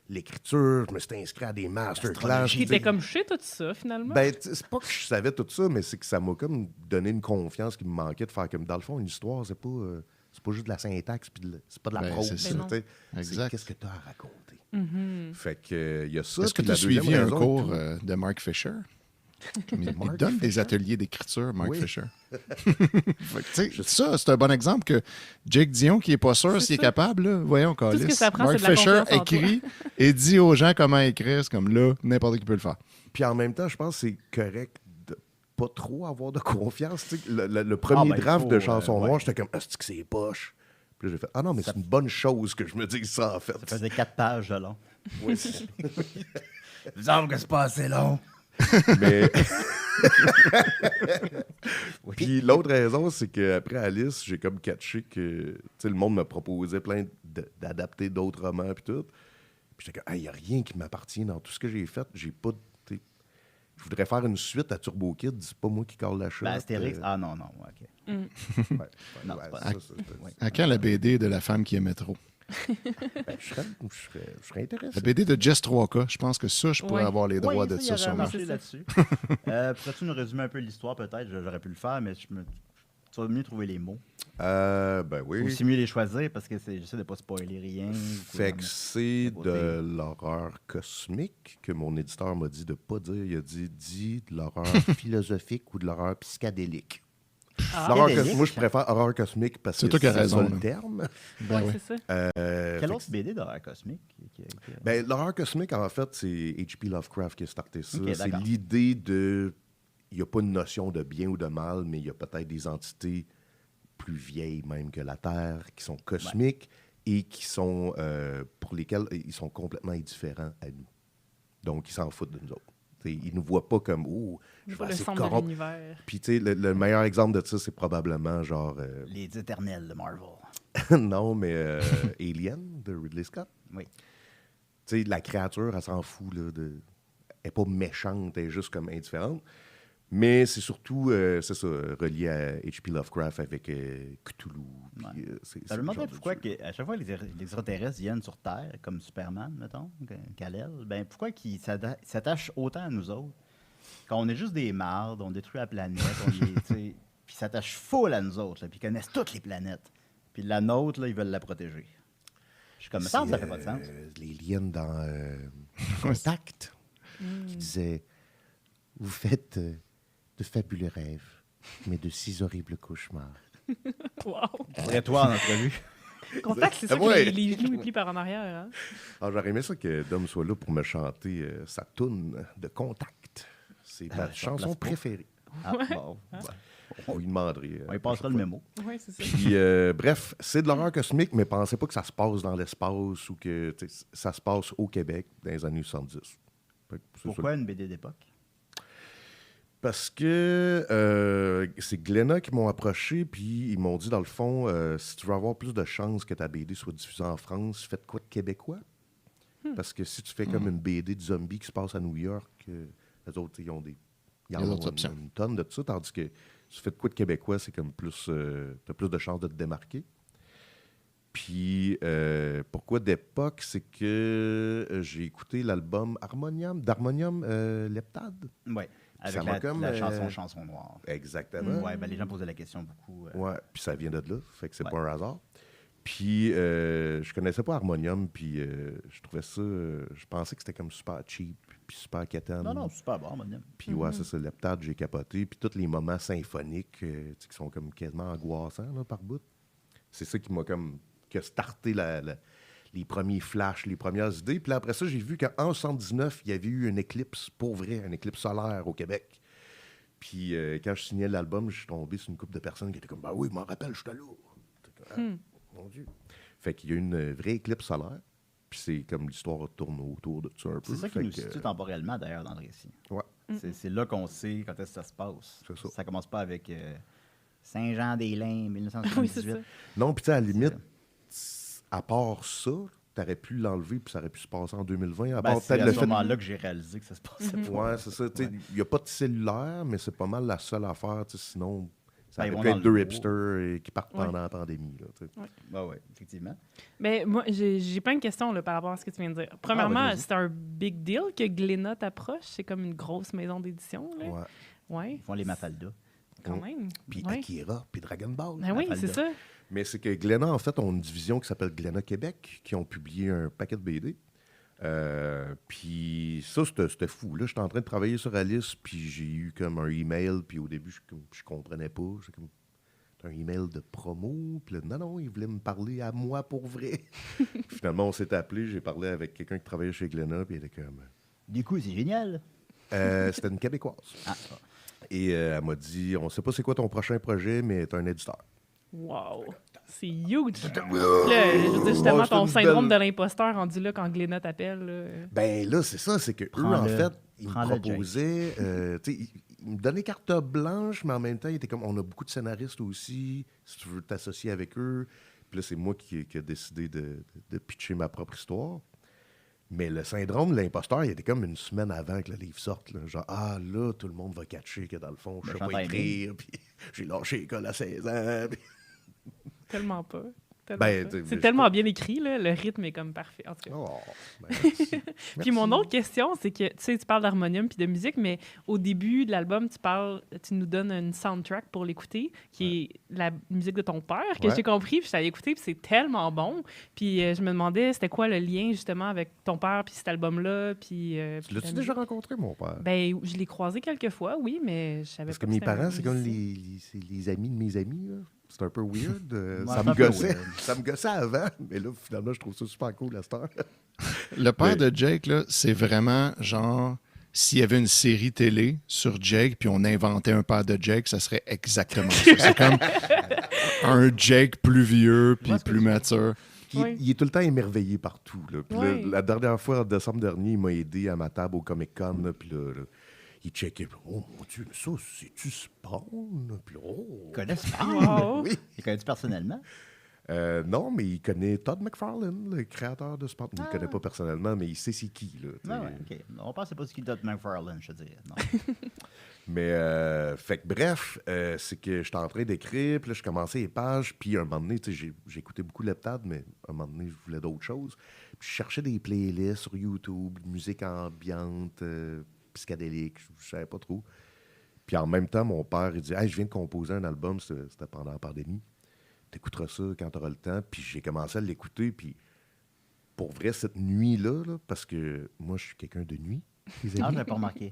l'écriture. Je me suis inscrit à des masterclass. Qui était comme chez tout ça, finalement. Ben, c'est pas que je savais tout ça, mais c'est que ça m'a comme donné une confiance qui me manquait de faire comme, dans le fond, une histoire, c'est pas juste de la syntaxe, puis c'est pas de la Ben, prose. c'est ça. tu sais. Exact. C'est qu'est-ce que tu as à raconter. Mhm. Fait que, il y a ça. Est-ce que puis tu as la deuxième suivi un raison, cours tout- de Mark Fisher? Il Mark donne des Fisher? ateliers d'écriture, Mark Oui. Fisher. Fait que, tu sais, ça, c'est un bon exemple que Jake Dion, qui n'est pas sûr C'est s'il est ça. capable, là, voyons, ce que câlisse. ça prend, Mark c'est de la Fisher confiance en toi. écrit et dit aux gens comment écrire. C'est comme là, n'importe qui peut le faire. Puis en même temps, je pense que c'est correct de pas trop avoir de confiance. Tu sais, le premier ben, il draft faut, de Chanson ouais. Noire, j'étais comme, est-ce que c'est poche? Puis là, j'ai fait, ah non, mais c'est une bonne chose que je me dise ça, en fait. Ça faisait 4 pages de long. Oui, c'est- Il me semble que c'est pas assez long. mais... Puis l'autre raison, c'est qu'après Alice, j'ai comme catché que tu sais, le monde me proposait plein d'adapter d'autres romans puis tout. Puis j'étais comme, il n'y a rien qui m'appartient dans tout ce que j'ai fait. J'ai pas... tu sais, je voudrais faire une suite à Turbo Kid, c'est pas moi qui colle la chose. Ben, Astérix. Ah non, non, ouais, OK. Non, c'est pas- ouais. À quand la BD de la femme qui aimait trop? Ben, je serais intéressé. La BD de Jess 3K, je pense que ça, je pourrais Ouais. avoir les droits Oui, de ça, il ça aurait sur moi. marché C'est ça. là-dessus. Pourrais-tu nous résumer un peu l'histoire, peut-être? J'aurais pu le faire, mais tu vas mieux trouver les mots. Ben Faut oui. aussi mieux les choisir, parce que j'essaie de pas spoiler rien. Fait que c'est côté. de l'horreur cosmique que mon éditeur m'a dit de pas dire. Il a dit de l'horreur philosophique ou de l'horreur psychédélique. Ah, L'horreur Psychédélique? Moi, je préfère horreur cosmique parce C'est que toi qui as c'est raison, ça là. le terme. Ben ouais, oui. c'est ça. Quelle Fait autre BD d'horreur cosmique? Ben, l'horreur cosmique, en fait, c'est H.P. Lovecraft qui a starté ça. Ok, C'est d'accord. l'idée de... Il n'y a pas une notion de bien ou de mal, mais il y a peut-être des entités plus vieilles même que la Terre, qui sont cosmiques et qui sont... pour lesquelles ils sont complètement indifférents à nous. Donc, ils s'en foutent de nous autres. Ils ne nous voient pas comme « Oh, je vais le essayer de centre de corrompre. » l'univers. Puis, tu sais, le meilleur exemple de ça, c'est probablement genre... Les éternels de Marvel. non, mais Alien de Ridley Scott. Oui. Tu sais, la créature, elle s'en fout, là. Elle n'est pas méchante, elle est juste comme indifférente. Mais c'est surtout, c'est ça, relié à H.P. Lovecraft avec Cthulhu. Puis, Ouais. c'est Ça me le demandait genre de pourquoi, truc. à chaque fois que les extraterrestres viennent sur Terre, comme Superman, mettons, Kal-El, ben pourquoi qu'ils s'attachent autant à nous autres? Quand on est juste des mardes, on détruit la planète, tu sais, puis ils s'attachent full à nous autres, là, puis ils connaissent toutes les planètes. Puis la nôtre, là, ils veulent la protéger. Je suis comme ça fait pas de sens. Les liens dans Contact qui disaient « Vous faites de fabuleux rêves, mais de si horribles cauchemars. Wow. Après toi, en entrevue. Contact, c'est ça que Ouais. les genoux ils plient par en arrière. Hein? » Alors, j'aurais aimé ça que Dom soit là pour me chanter sa toune de Contact. C'est ma ça chanson place pas. préférée. Ah, bon. On lui demanderait. On y passera le mémo. Oui, c'est ça. Puis, bref, c'est de l'horreur cosmique, mais pensez pas que ça se passe dans l'espace ou que tu sais, ça se passe au Québec dans les années 70. Fait que c'est Pourquoi ça. une BD d'époque? Parce que c'est Glénat qui m'ont approché, puis ils m'ont dit, dans le fond, si tu veux avoir plus de chances que ta BD soit diffusée en France, fais de quoi de québécois? Parce que si tu fais comme une BD de zombie qui se passe à New York, les autres, ils ont Il y a d'autres options. une tonne de ça, tandis que si tu fais de quoi de québécois, c'est comme plus... t'as plus de chances de te démarquer. Puis, pourquoi d'époque? C'est que j'ai écouté l'album d'Harmonium Leptade. Oui. Ça Avec m'a comme, la chanson Noire. Exactement. Ouais, ben les gens posaient la question beaucoup. Ouais, puis ça vient de là, fait que c'est Ouais. pas un hasard. Puis je connaissais pas Harmonium, puis je trouvais ça... je pensais que c'était comme super cheap, puis super quétaine. Non, super bon, madame. Puis ouais, c'est ça, Leptade, j'ai capoté. Puis tous les moments symphoniques, tu sais, qui sont comme quasiment angoissants, là, par bout. C'est ça qui m'a comme... qui a starté les premiers flashs, les premières idées. Puis là, après ça, j'ai vu qu'en 1979, il y avait eu une éclipse, pour vrai, une éclipse solaire au Québec. Puis quand je signais l'album, je suis tombé sur une couple de personnes qui étaient comme « Ben oui, je m'en rappelle, j'étais là. » Mon Dieu. Fait qu'il y a eu une vraie éclipse solaire. Puis c'est comme l'histoire tourne autour de ça un peu. C'est ça qui Fait nous que, situe temporellement, d'ailleurs, dans le récit. Ouais, C'est là qu'on sait quand est-ce que ça se passe. C'est ça. Ça commence pas avec Saint-Jean-des-Lins, Oui, c'est 1978. ça. non, puis tu sais, à la limite, à part ça, t'aurais pu l'enlever, puis ça aurait pu se passer en 2020. À Ben, part c'est peut-être à le ce fait... moment-là que j'ai réalisé que ça se passait pas. Ouais, c'est ça. tu sais, il n'y a pas de cellulaire, mais c'est pas mal la seule affaire. tu sais, Sinon, ça Ben, ils aurait vont pu dans être le deux bureau. hipsters qui partent Ouais. pendant la pandémie. Là, tu sais. Oui, effectivement. Mais moi, j'ai plein de questions là, par rapport à ce que tu viens de dire. Premièrement, vas-y. c'est un big deal que Glénat t'approche. C'est comme une grosse maison d'édition. Là. Ouais. Ouais, Ils font les Mafalda. quand même. Puis Ouais. Akira, puis Dragon Ball. Ben oui, Mafalda. c'est ça. Mais c'est que Glénat, en fait, ont une division qui s'appelle Glénat Québec, qui ont publié un paquet de BD. Puis ça, c'était fou. Là, j'étais en train de travailler sur Alice, puis j'ai eu comme un email, puis au début, je comprenais pas. C'est comme un email de promo. Puis là, non, il voulait me parler à moi pour vrai. Finalement, on s'est appelé, j'ai parlé avec quelqu'un qui travaillait chez Glénat, puis il était comme... Du coup, c'est génial. C'était une Québécoise. Ah, Et elle m'a dit, on sait pas c'est quoi ton prochain projet, mais t'es un éditeur. Wow. C'est huge. Là, je veux dire, justement, Ouais, c'est ton une syndrome belle- de l'imposteur rendu là quand Glénat t'appelle. Là. Ben là, c'est ça, c'est que eux, en Prends-le. fait, ils me Prends-le, proposaient, tu sais, ils me donnaient carte blanche, mais en même temps, ils étaient comme, on a beaucoup de scénaristes aussi, si tu veux t'associer avec eux. Puis là, c'est moi qui ai décidé de pitcher ma propre histoire. Mais le syndrome de l'imposteur, il était comme une semaine avant que le livre sorte. Là. Genre, là, tout le monde va catcher que dans le fond, je sais Méchant pas timing. écrire, puis j'ai lâché l'école à 16 ans. puis- Tellement pas. Tellement Ben, pas. tu sais, C'est je- tellement bien écrit, là. Le rythme est comme parfait. En tout cas. Oh, ben, merci. Puis mon autre question, c'est que, tu sais, tu parles d'harmonium puis de musique, mais au début de l'album, tu nous donnes une soundtrack pour l'écouter, qui est la musique de ton père, que Ouais. j'ai compris, puis je t'avais écouté, puis c'est tellement bon. Puis je me demandais, c'était quoi le lien, justement, avec ton père puis cet album-là, puis... Tu l'as-tu déjà rencontré, mon père? Ben, je l'ai croisé quelques fois, oui, mais je savais Parce pas que mes c'était un parents, c'est comme musicien. c'est les amis de mes amis. Là. C'est un peu weird. Ouais, ça c'est me un peu gossait. weird. Ça me gossait avant, mais là, finalement, je trouve ça super cool à cette heure. Le père Ouais. de Jake, là, c'est vraiment genre, s'il y avait une série télé sur Jake, puis on inventait un père de Jake, ça serait exactement ça. C'est comme un Jake plus vieux, puis Ouais, c'est plus mature. qu'il Oui. il est tout le temps émerveillé partout. Là. Puis là, Oui. la dernière fois, en décembre dernier, il m'a aidé à ma table au Comic-Con. Là, puis là, il checkait. Puis, oh mon Dieu, mais ça, c'est-tu Spawn? Là? Puis, oh. Il connaît Spawn? Wow. Oui. Il connaît-tu personnellement? Non, mais il connaît Todd McFarlane, le créateur de Spawn. Il ne le connaît pas personnellement, mais il sait c'est qui. Là, tu sais. Ah ouais, OK. On pensait pas ce qu'il Todd McFarlane, je te dis. Non. Mais, fait que bref, c'est que j'étais en train d'écrire, puis là, je commençais les pages, puis un moment donné, tu sais, j'écoutais beaucoup l'heptade, mais un moment donné, je voulais d'autres choses. Puis je cherchais des playlists sur YouTube, musique ambiante, psychédélique, je savais pas trop. Puis en même temps, mon père, il dit « Hey, je viens de composer un album, c'était pendant la pandémie. T'écouteras ça quand t'auras le temps. » Puis j'ai commencé à l'écouter, puis pour vrai, cette nuit-là, là, parce que moi, je suis quelqu'un de nuit, les Ah, je amis. l'avais pas remarqué.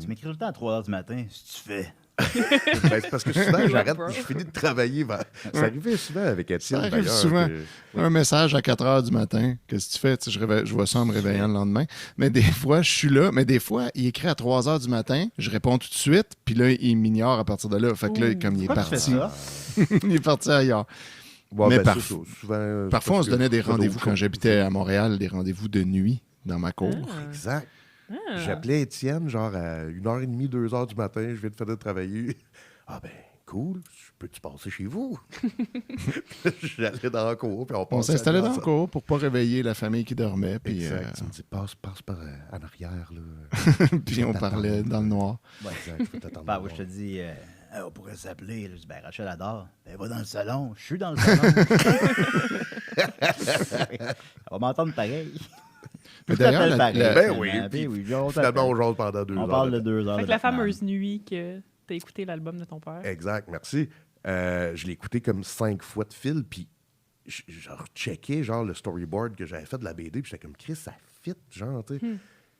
Tu m'écris tout le temps à 3 h du matin. Si tu fais. Ben, c'est parce que souvent, j'arrête, bro. je finis de travailler. Ça arrivait souvent avec Étienne, Ça arrive d'ailleurs. souvent. que- Un message à 4 h du matin. Qu'est-ce que tu fais? Tu sais, je vois ça en me réveillant le lendemain. Mais des fois, je suis là. Mais des fois, il écrit à 3 h du matin. Je réponds tout de suite. Puis là, il m'ignore à partir de là. Fait que là, comme il est Pourquoi tu fais parti, ça? il est parti ailleurs. Ouais, Mais ben, parf- c'est ça, souvent, Parfois, on parce se que donnait des pas rendez-vous d'autres quand choses. j'habitais à Montréal, des rendez-vous de nuit dans ma cour. Exact. Ah. J'appelais Étienne, genre à 1h30, 2h du matin. Je viens de finir de travailler. Ah, ben, cool. Peux-tu passer chez vous? J'allais dans la cour, puis on On passait s'installait à dans le ensemble. cour pour pas réveiller la famille qui dormait. Puis, Exact. Tu me dis, passe par en arrière, là. puis on parlait dans le noir. Ouais. Exact, je vais t'attendre. Ben, oui, je te dis, on pourrait s'appeler. Je dis, ben, Rachel adore. Ben, va dans le salon. Je suis dans le salon. On va m'entendre pareil. Mais Je d'ailleurs, t'appelle la- pareil, Ben oui, finalement. puis Oui, Finalement, on jase pendant 2 heures. on parle de temps. 2 heures. Fait de que la Batman. fameuse nuit que t'as écouté l'album de ton père. Exact, merci. Je l'ai écouté comme 5 fois de fil, puis je recheckais genre le storyboard que j'avais fait de la BD, puis j'étais comme, Chris, ça fit, genre, tu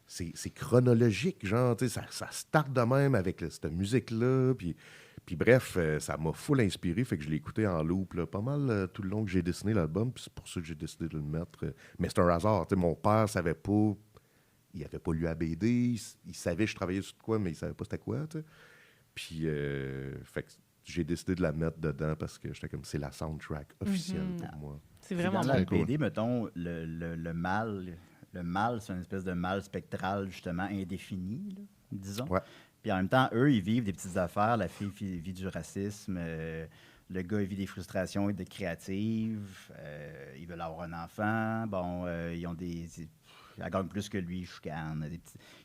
sais. C'est chronologique, genre, tu sais, ça start de même avec cette musique-là, puis bref, ça m'a full inspiré, fait que je l'ai écouté en loop, là, pas mal tout le long que j'ai dessiné l'album, puis c'est pour ça que j'ai décidé de le mettre. Mais c'est un hasard, tu sais, mon père savait pas, il avait pas lu la BD, il savait que je travaillais sur quoi, mais il savait pas c'était quoi, tu sais. Puis, fait que j'ai décidé de la mettre dedans parce que j'étais comme, c'est la soundtrack officielle pour moi. C'est Puis vraiment dans la bon. cool. BD, mettons, le mal, c'est une espèce de mal spectral, justement, indéfini, là, disons. Ouais. Puis en même temps, eux, ils vivent des petites affaires. La fille vit du racisme. Le gars, il vit des frustrations de créatives. Ils veulent avoir un enfant. Bon, ils ont elle gagne plus que lui, chicane. Ils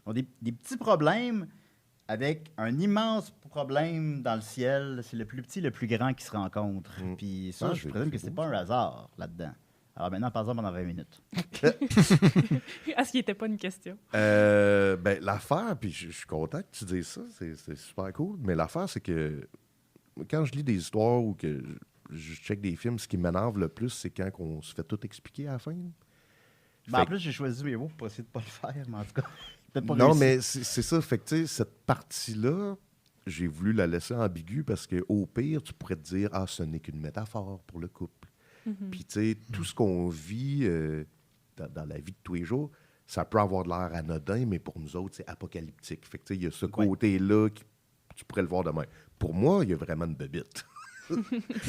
ont des petits problèmes avec un immense problème dans le ciel. C'est le plus petit, le plus grand qui se rencontrent. Puis ça, Ah, je c'est présume que beau, c'est pas un hasard là-dedans. Alors maintenant, par exemple, pendant 20 minutes. Est-ce qu'il n'était pas une question? Ben, l'affaire, puis je suis content que tu dises ça, c'est super cool, mais l'affaire, c'est que quand je lis des histoires ou que je check des films, ce qui m'énerve le plus, c'est quand on se fait tout expliquer à la fin. Ben, en Fait plus, j'ai choisi mes mots pour essayer de pas le faire, mais en tout cas, peut-être pas Non, réussi. mais c'est ça. Fait que, tu sais, cette partie-là, j'ai voulu la laisser ambiguë parce qu'au pire, tu pourrais te dire, ah, ce n'est qu'une métaphore pour le couple. Puis, tu sais, tout ce qu'on vit dans la vie de tous les jours, ça peut avoir de l'air anodin, mais pour nous autres, c'est apocalyptique. Fait que, tu sais, il y a ce Ouais. côté-là qui tu pourrais le voir demain. Pour moi, il y a vraiment une bébite.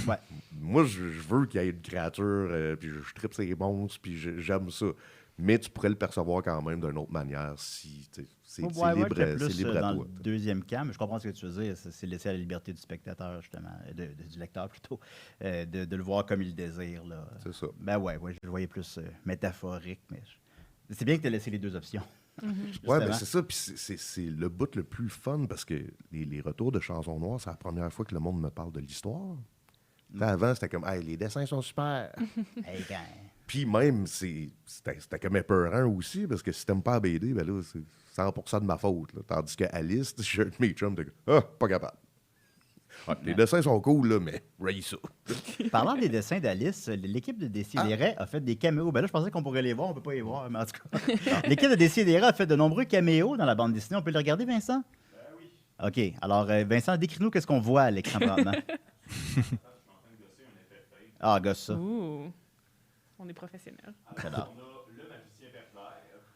Ouais. Moi, je veux qu'il y ait une créature, puis je tripe ses monstres, puis j'aime ça. Mais tu pourrais le percevoir quand même d'une autre manière si tu sais, c'est Ouais, libre, j'étais c'est plus libre à dans toi. le deuxième camp, mais je comprends ce que tu veux dire. C'est laisser à la liberté du spectateur, justement, du lecteur plutôt, de le voir comme il le désire. Là. C'est ça. Ben ouais, je le voyais plus métaphorique, mais c'est bien que tu aies laissé les deux options. Ouais, Justement. mais c'est ça. Puis c'est le bout le plus fun parce que les retours de Chansons Noires, c'est la première fois que le monde me parle de l'histoire. Tu sais, avant, c'était comme, hey, les dessins sont super. Hey, quand- Puis même, c'était comme épeurant aussi parce que si t'aimes pas la BD, ben là, c'est 100% de ma faute. Là. Tandis que Alice, j'ai un de mes chums de ah, pas capable. Ouais, les dessins sont cool, là, mais raye ça. Parlant des dessins d'Alice, l'équipe de Décideret a fait des caméos. Ben là, je pensais qu'on pourrait les voir, on peut pas les voir, mais en tout cas. L'équipe de Décideret a fait de nombreux caméos dans la bande dessinée. On peut les regarder, Vincent? Oui. OK. Alors, Vincent, décris-nous qu'est-ce qu'on voit à l'écran présentement. Ah, gosse ça. Ouh. On est professionnels. J'adore.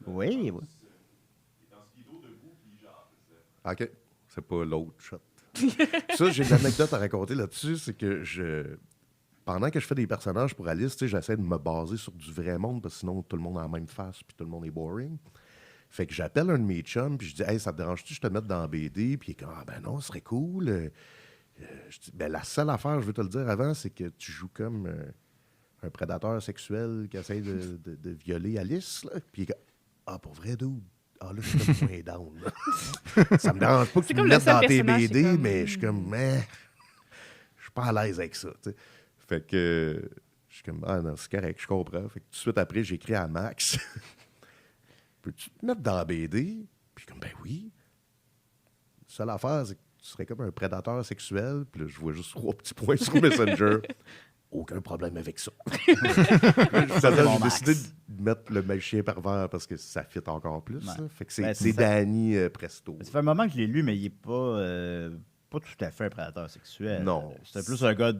Oui, oui. OK. C'est pas l'autre shot. Ça, j'ai une anecdote à raconter là-dessus. C'est que pendant que je fais des personnages pour Alice, tu sais, j'essaie de me baser sur du vrai monde, parce que sinon, tout le monde a la même face, puis tout le monde est boring. Fait que j'appelle un de mes chums, puis je dis « Hey, ça te dérange-tu que je te mette dans la BD? » Puis il est comme « Ah ben non, ce serait cool. Je dis « Ben la seule affaire, je veux te le dire avant, c'est que tu joues comme un prédateur sexuel qui essaie de violer Alice. » Là. Puis il est comme « Ah, pour vrai, dude? Ah là, je suis comme moins down. Là. Ça me dérange pas que tu me comme mettes le seul dans tes personnage, BD, c'est comme- mais je suis comme... Je suis pas à l'aise avec ça. » tu sais. Fait que je suis comme « Ah non, c'est correct, je comprends. » Fait que tout de suite après, j'écris à Max. Peux-tu te mettre dans la BD? Puis comme, ben oui. La seule affaire, c'est que tu serais comme un prédateur sexuel. Puis là, je vois juste 3 petits points sur Messenger. Aucun problème avec ça. J'ai décidé de mettre le magicien pervers parce que ça fit encore plus. Ouais. Fait que c'est Ben, c'est ça. Danny Presto. Ça fait un moment que je l'ai lu, mais il est pas tout à fait un prédateur sexuel. Non. C'est plus un gars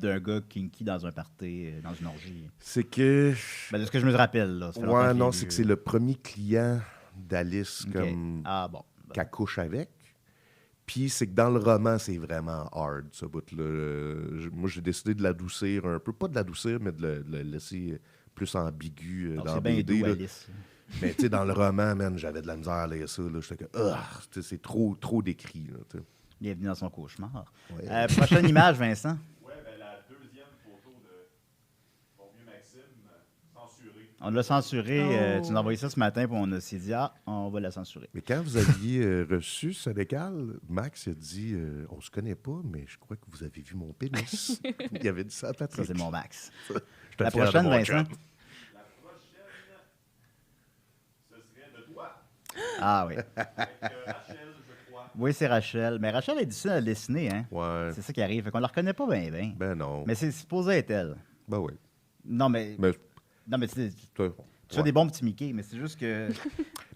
kinky dans un party, dans une orgie. C'est que... Ben, de ce que je me rappelle, là. Ça fait longtemps Ouais, je l'ai non, lu. c'est que c'est le premier client d'Alice Ok. comme Ah bon. qu'elle couche avec. Puis c'est que dans le roman, c'est vraiment hard, ce bout-là. Moi, j'ai décidé de l'adoucir un peu. Pas de l'adoucir, mais de le laisser plus ambigu Donc, dans c'est la bien BD. doux, là. Alice. Mais tu sais, dans le roman, man, j'avais de la misère à lire ça. Là. J'étais comme, tu sais, c'est trop décrit. Là, tu sais. Bienvenue dans son cauchemar. Ouais. Prochaine image, Vincent. Ouais, ben la deuxième photo de mon vieux Maxime, censurée. On l'a censuré. Oh. Tu nous as envoyé ça ce matin, puis on s'est dit, on va la censurer. Mais quand vous aviez reçu Sénécal, Max a dit on se connaît pas, mais je crois que vous avez vu mon pénis. Il avait dit ça à Patrick. Ça, c'est mon Max. J'étais La fier de prochaine, mon Vincent. chum. La prochaine, ce serait de toi, Ah oui. avec Rachel, je crois. Oui, c'est Rachel. Mais Rachel est difficile à dessiner, hein. Ouais. C'est ça qui arrive. Fait qu'on la reconnaît pas bien, bien. Ben non. Mais c'est supposé être elle. Ben oui. Non, mais Mais toi, tu fais des bons petits Mickey, mais c'est juste que.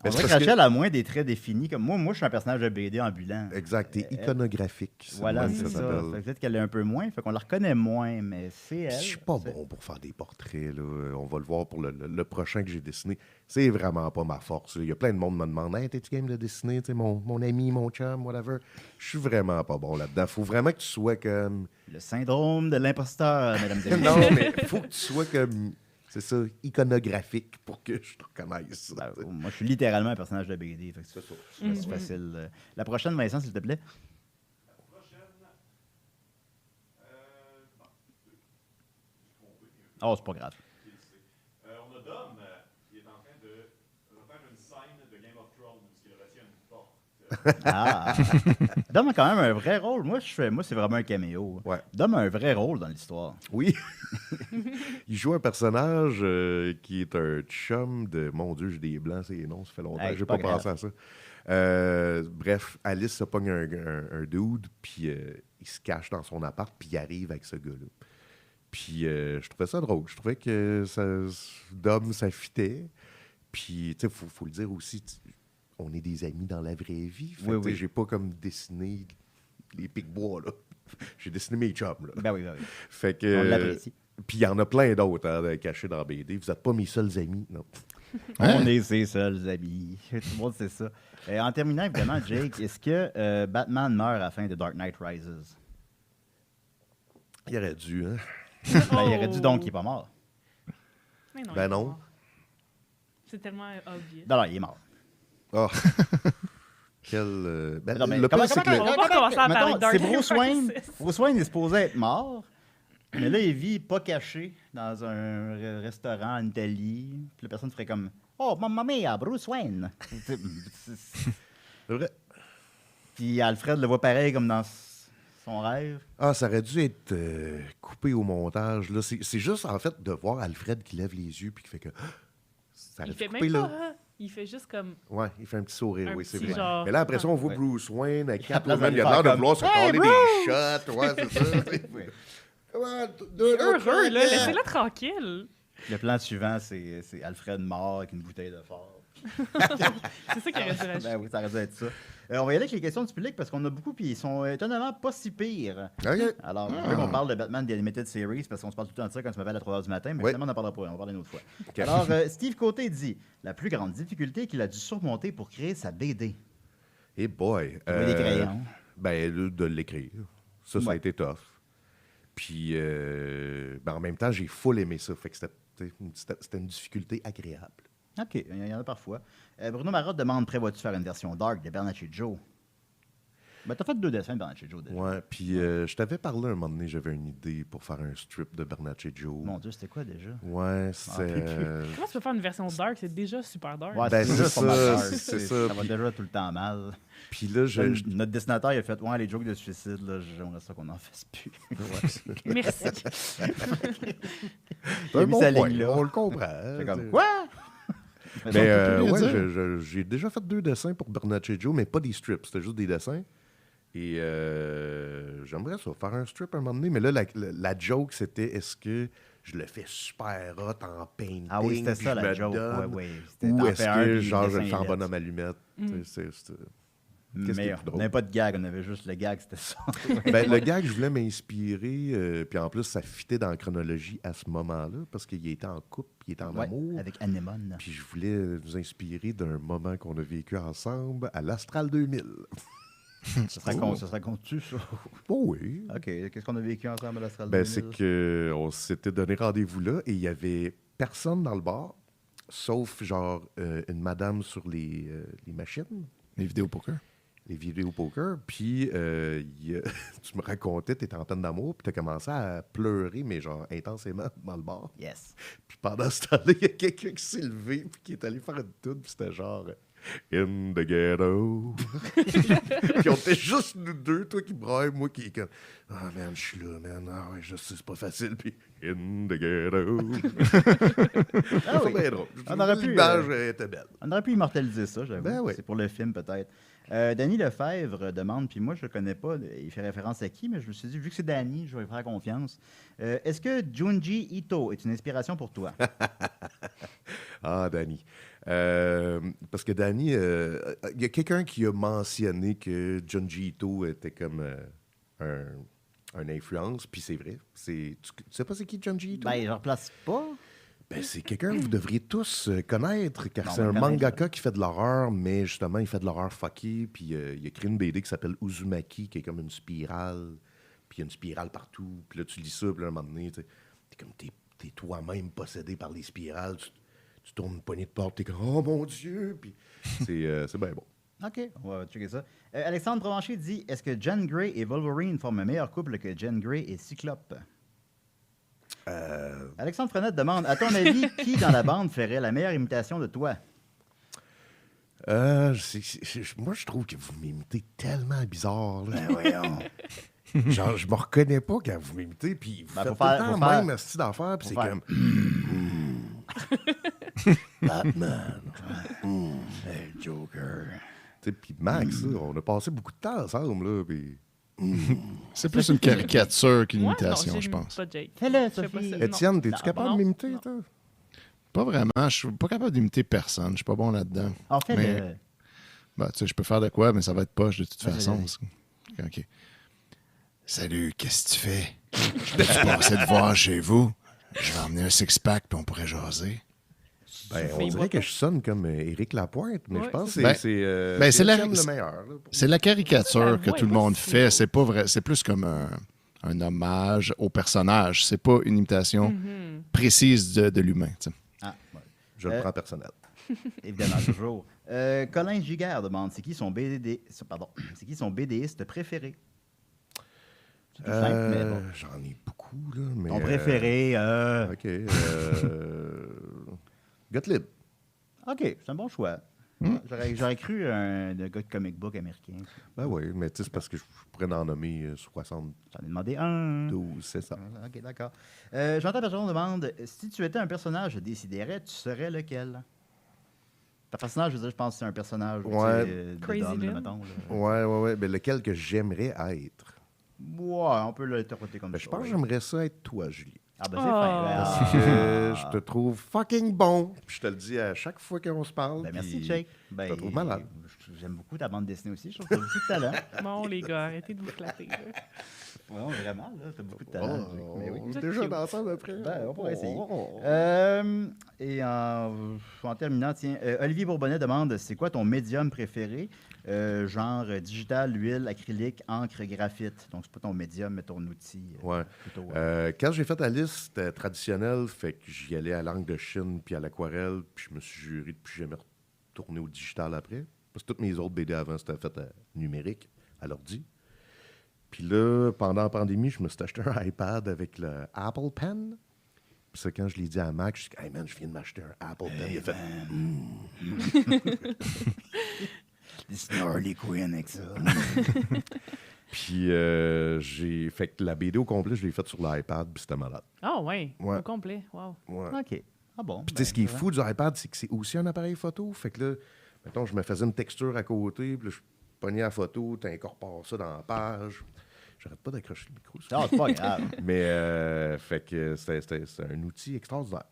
On c'est dirait que parce que- Rachel a moins des traits définis. Comme moi, je suis un personnage de BD ambulant. Exact, t'es iconographique. c'est Voilà, le même c'est que ça. s'appelle. Fait que peut-être qu'elle est un peu moins. Fait qu'on la reconnaît moins, mais c'est elle. Je suis pas C'est- bon pour faire des portraits. Là. On va le voir pour le prochain que j'ai dessiné. C'est vraiment pas ma force. Il y a plein de monde qui me demande Hey, t'es-tu game de dessiner? Tu sais, mon ami, mon chum, whatever. Je suis vraiment pas bon là-dedans. Faut vraiment que tu sois comme. Le syndrome de l'imposteur, mesdames et messieurs. Non, mais faut que tu sois comme. C'est ça, iconographique pour que je te reconnaisse. Ben, moi, je suis littéralement un personnage de BD. Fait que c'est facile. La prochaine, Vincent, s'il te plaît. Oh, c'est pas grave. On a Dom qui est en train de refaire une scène de Game of Thrones parce qu'il retient une porte. Ah! Dom a quand même un vrai rôle. Moi, c'est vraiment un caméo. Ouais. Dom a un vrai rôle dans l'histoire. Oui. Il joue un personnage qui est un chum de. Mon Dieu, j'ai des blancs, c'est non, ça fait longtemps Hey, que j'ai pas pas pensé à ça. Bref, Alice se pogne un dude, puis il se cache dans son appart, puis il arrive avec ce gars-là. Puis je trouvais ça drôle. Je trouvais que Dom, ça fitait. Puis, tu sais, faut le dire aussi, on est des amis dans la vraie vie. Fait, Oui, tu sais, oui. j'ai pas comme dessiné les pics-bois, là. J'ai dessiné mes chums, là. Ben oui, ben oui. Fait que, On l'apprécie. puis il y en a plein d'autres cachés dans BD. Vous n'êtes pas mes seuls amis. Non. On est ses seuls amis. Tout le monde sait ça. En terminant, évidemment, Jake, est-ce que Batman meurt à la fin de Dark Knight Rises? Il aurait dû, hein? Ben, il aurait dû donc qu'il n'est pas mort. Mais non, Ben il est non. mort. C'est tellement obvious. Non, il est mort. Ah! Quel. Ben, Non, mais le comment- pire, c'est que comment- On va pas recommencer à parler de Dark c'est Knight Bruce Wayne. Rises. Bruce Wayne est supposé être mort, mais là, il vit pas caché dans un restaurant en Italie. Puis la personne ferait comme « Oh, mamma mia, Bruce Wayne! » c'est vrai. Puis Alfred le voit pareil comme dans son rêve. Ah, ça aurait dû être coupé au montage. Là. C'est juste, en fait, de voir Alfred qui lève les yeux puis qui fait que. Ça aurait Il dû fait couper, même là. pas. Hein? Il fait juste comme. Ouais, il fait un petit sourire, Un oui, c'est petit vrai. genre- Mais là, après ça, on voit Ouais. Bruce Wayne avec À la place Catwoman. Il a d'aller l'air de faire vouloir se Hey, coller Bruce! des shots. Ouais, c'est ça. tu sais. Comment, Heureux, là. Laissez-le tranquille. Le plan suivant, c'est Alfred mort avec une bouteille de fort. C'est ça qui aurait dû Ben rajouter. oui, ça aurait dû être ça. On va y aller avec les questions du public parce qu'on a beaucoup, puis ils sont étonnamment pas si pires. OK. Alors, je veux qu'on parle de Batman The Animated Series parce qu'on se parle tout le temps de ça quand tu m'appelles à 3 h du matin, mais Oui. finalement, on n'en parlera pas. On va parler une autre fois. Alors, Steve Côté dit la plus grande difficulté qu'il a dû surmonter pour créer sa BD. Et boy. Trouver des crayons. Ben, de l'écrire. Ça a Ouais. été tough. Puis, en même temps, j'ai full aimé ça. Fait que c'était une difficulté agréable. OK, il y en a parfois. Bruno Marotte demande, prévois-tu faire une version dark de Bernatchez Joe? Ben, t'as fait 2 dessins de Bernatchez Joe déjà. Ouais, puis je t'avais parlé un moment donné, j'avais une idée pour faire un strip de Bernatchez Joe. Mon Dieu, c'était quoi déjà? Ouais, c'est... Comment tu peux faire une version dark? C'est déjà super dark. Ouais, Ben, c'est c'est juste pas mal ça, dark. c'est ça. Ça va déjà tout le temps mal. Puis là, Notre dessinateur, il a fait, ouais, les jokes de suicide, là, j'aimerais ça qu'on en fasse plus. Merci. Il a mis sa ligne là. on le comprend. C'est comme, quoi? Mais peut plus ouais, dire. j'ai déjà fait 2 dessins pour Bernatchez Joe, mais pas des strips, c'était juste des dessins. Et j'aimerais ça, faire un strip un moment donné. Mais là, la joke, c'était est-ce que je le fais super hot en painting? Ah oui, c'était puis ça je la me joke. donne, Ouais, ouais. ou est-ce que, genre, je le le fais en bonhomme allumette? Qu'est-ce qui Mais est on plus drôle? n'avait pas de gag, on avait juste le gag, c'était ça. Ben, le gag, je voulais m'inspirer, puis en plus, ça fitait dans la chronologie à ce moment-là, parce qu'il était en couple, il était en Ouais, amour. avec Anémone. Puis je voulais nous inspirer d'un moment qu'on a vécu ensemble à l'Astral 2000. Ça serait contu, ça. Oh oui. OK, qu'est-ce qu'on a vécu ensemble à l'Astral Ben, 2000? c'est qu'on s'était donné rendez-vous là et il y avait personne dans le bar, sauf genre une madame sur les machines, Les vidéos poker. les vidéos poker. Puis tu me racontais, tu étais en peine d'amour, puis tu as commencé à pleurer, mais genre intensément dans le bar. Yes. Puis pendant ce temps-là, il y a quelqu'un qui s'est levé puis qui est allé faire une toune, puis c'était genre In the ghetto. Puis on était juste nous deux, toi qui braille, moi qui est comme ah man, je suis là, man. Ah ouais, je sais, c'est pas facile. Puis In the ghetto. Ah oui. C'est bien drôle. On aurait pu, L'image était belle. On aurait pu immortaliser ça, j'avoue. Ben oui. C'est pour le film, peut-être. Danny Lefebvre demande, puis moi, je le connais pas, il fait référence à qui, mais je me suis dit, vu que c'est Danny, je vais lui faire confiance. Est-ce que Junji Ito est une inspiration pour toi? Ah, Danny. Parce que Danny, il y a quelqu'un qui a mentionné que Junji Ito était comme un influence, puis c'est vrai. Tu sais pas c'est qui Junji Ito? Ben, je replace pas. Ben, c'est quelqu'un que vous devriez tous connaître, car Non, c'est on un va connaître, mangaka qui fait de l'horreur, mais justement, il fait de l'horreur fucky, puis il a créé une BD qui s'appelle Uzumaki, qui est comme une spirale, puis il y a une spirale partout, puis là, tu lis ça, puis là, à un moment donné, t'es comme, t'es toi-même possédé par les spirales, tu tournes une poignée de porte, t'es comme, oh mon Dieu, puis c'est bien bon. OK, on va checker ça. Alexandre Provencher dit, est-ce que Jean Grey et Wolverine forment un meilleur couple que Jean Grey et Cyclope? Alexandre Frenette demande, à ton avis, qui dans la bande ferait la meilleure imitation de toi? Moi, je trouve que vous m'imitez tellement bizarre. Là. Ben voyons. Genre, je me reconnais pas quand vous m'imitez, puis vous Ben, faites faut tout le faire- temps faut le faire- même style d'affaires, puis c'est faire- comme... Batman. Hey, Joker. Tu sais, puis Max, là, on a passé beaucoup de temps ensemble, là, puis... C'est plus une caricature qu'une Ouais, non, imitation, je j'imite pense. pas Jake. Fais-le, Je fais pas Sophie. ça. Étienne, Non. t'es-tu Non, capable non, de m'imiter, non. toi? Pas vraiment. Je suis pas capable d'imiter personne. Je suis pas bon là-dedans. En fait, Mais- Ben, tu sais, je peux faire de quoi, mais ça va être poche de toute Vas-y, façon. vas-y. OK. Salut, qu'est-ce que tu fais? Je peux-tu passer te voir chez vous? Je vais emmener un six-pack puis on pourrait jaser. Ben, Mais on il dirait voit que pas. je sonne comme Éric Lapointe, mais Ouais, je pense c'est que ça. c'est c'est la- Étienne le meilleur. Là, pour- C'est la caricature La que voix tout est le pas monde si fait. drôle. C'est pas vrai. C'est plus comme un hommage au personnage. C'est pas une imitation précise de l'humain. Tu sais. Ah, ouais. Je le prends personnel. Évidemment, toujours. Colin Giguère demande, c'est qui son BDiste préféré? C'est tout simple, mais bon. J'en ai beaucoup, là, mais... Ton préféré, OK. Gottlieb. OK, c'est un bon choix. J'aurais cru un gars de comic book américain. Ben oui, mais tu sais, c'est parce que je pourrais en nommer 72, J'en ai demandé un. c'est ça. OK, d'accord. Jean-Pierre Bergeron demande, si tu étais un personnage décidéré, tu serais lequel? Un personnage, je pense que c'est un personnage Ouais. de Crazy d'homme, là, Lynn. mettons. Là. Ouais. Ben, lequel que j'aimerais être? Ouais, on peut l'interpréter comme Ben, ça. je pense que ouais. j'aimerais ça être toi, Julie. Ah, ben c'est Oh. fin. Ben, Parce que je te trouve fucking bon. Puis je te le dis à chaque fois qu'on se parle. ben, merci, puis Jake. Ben, je te trouve malade. J'aime beaucoup ta bande dessinée aussi. Je trouve que t'as beaucoup de talent. Bon, les gars, arrêtez de vous flatter. là. Ouais, vraiment, là, t'as beaucoup de Oh, talent. Jake. Mais oui. on est C'est déjà cute. ensemble après. Ben, on pourrait essayer. Oh. Et en terminant, tiens, Olivier Bourbonnais demande, c'est quoi ton médium préféré? genre digital, huile, acrylique, encre, graphite. Donc, c'est pas ton médium, mais ton outil. Ouais. Plutôt, Quand j'ai fait la liste traditionnelle, fait que j'y allais à l'encre de Chine puis à l'aquarelle, puis je me suis juré de plus jamais retourner au digital après. Parce que toutes mes autres BD avant, c'était fait numérique, à l'ordi. Puis là, pendant la pandémie, je me suis acheté un iPad avec le Apple Pen. Puis ça, quand je l'ai dit à Mac, je suis dit, hey man, je viens de m'acheter un Apple Pen. Il a fait, des Snarly Quinn avec ça. Puis j'ai fait que la BD au complet, je l'ai faite sur l'iPad, puis c'était malade. Ah, ouais. Ouais. Au complet. Wow. Ouais. OK. Ah bon. Puis tu sais, ce qui est fou du iPad, c'est que c'est aussi un appareil photo. Fait que là, mettons, je me faisais une texture à côté, puis là, je pognais la photo, tu incorpores ça dans la page. J'arrête pas d'accrocher le micro. Ah, c'est pas grave. Mais fait que c'est un outil extraordinaire.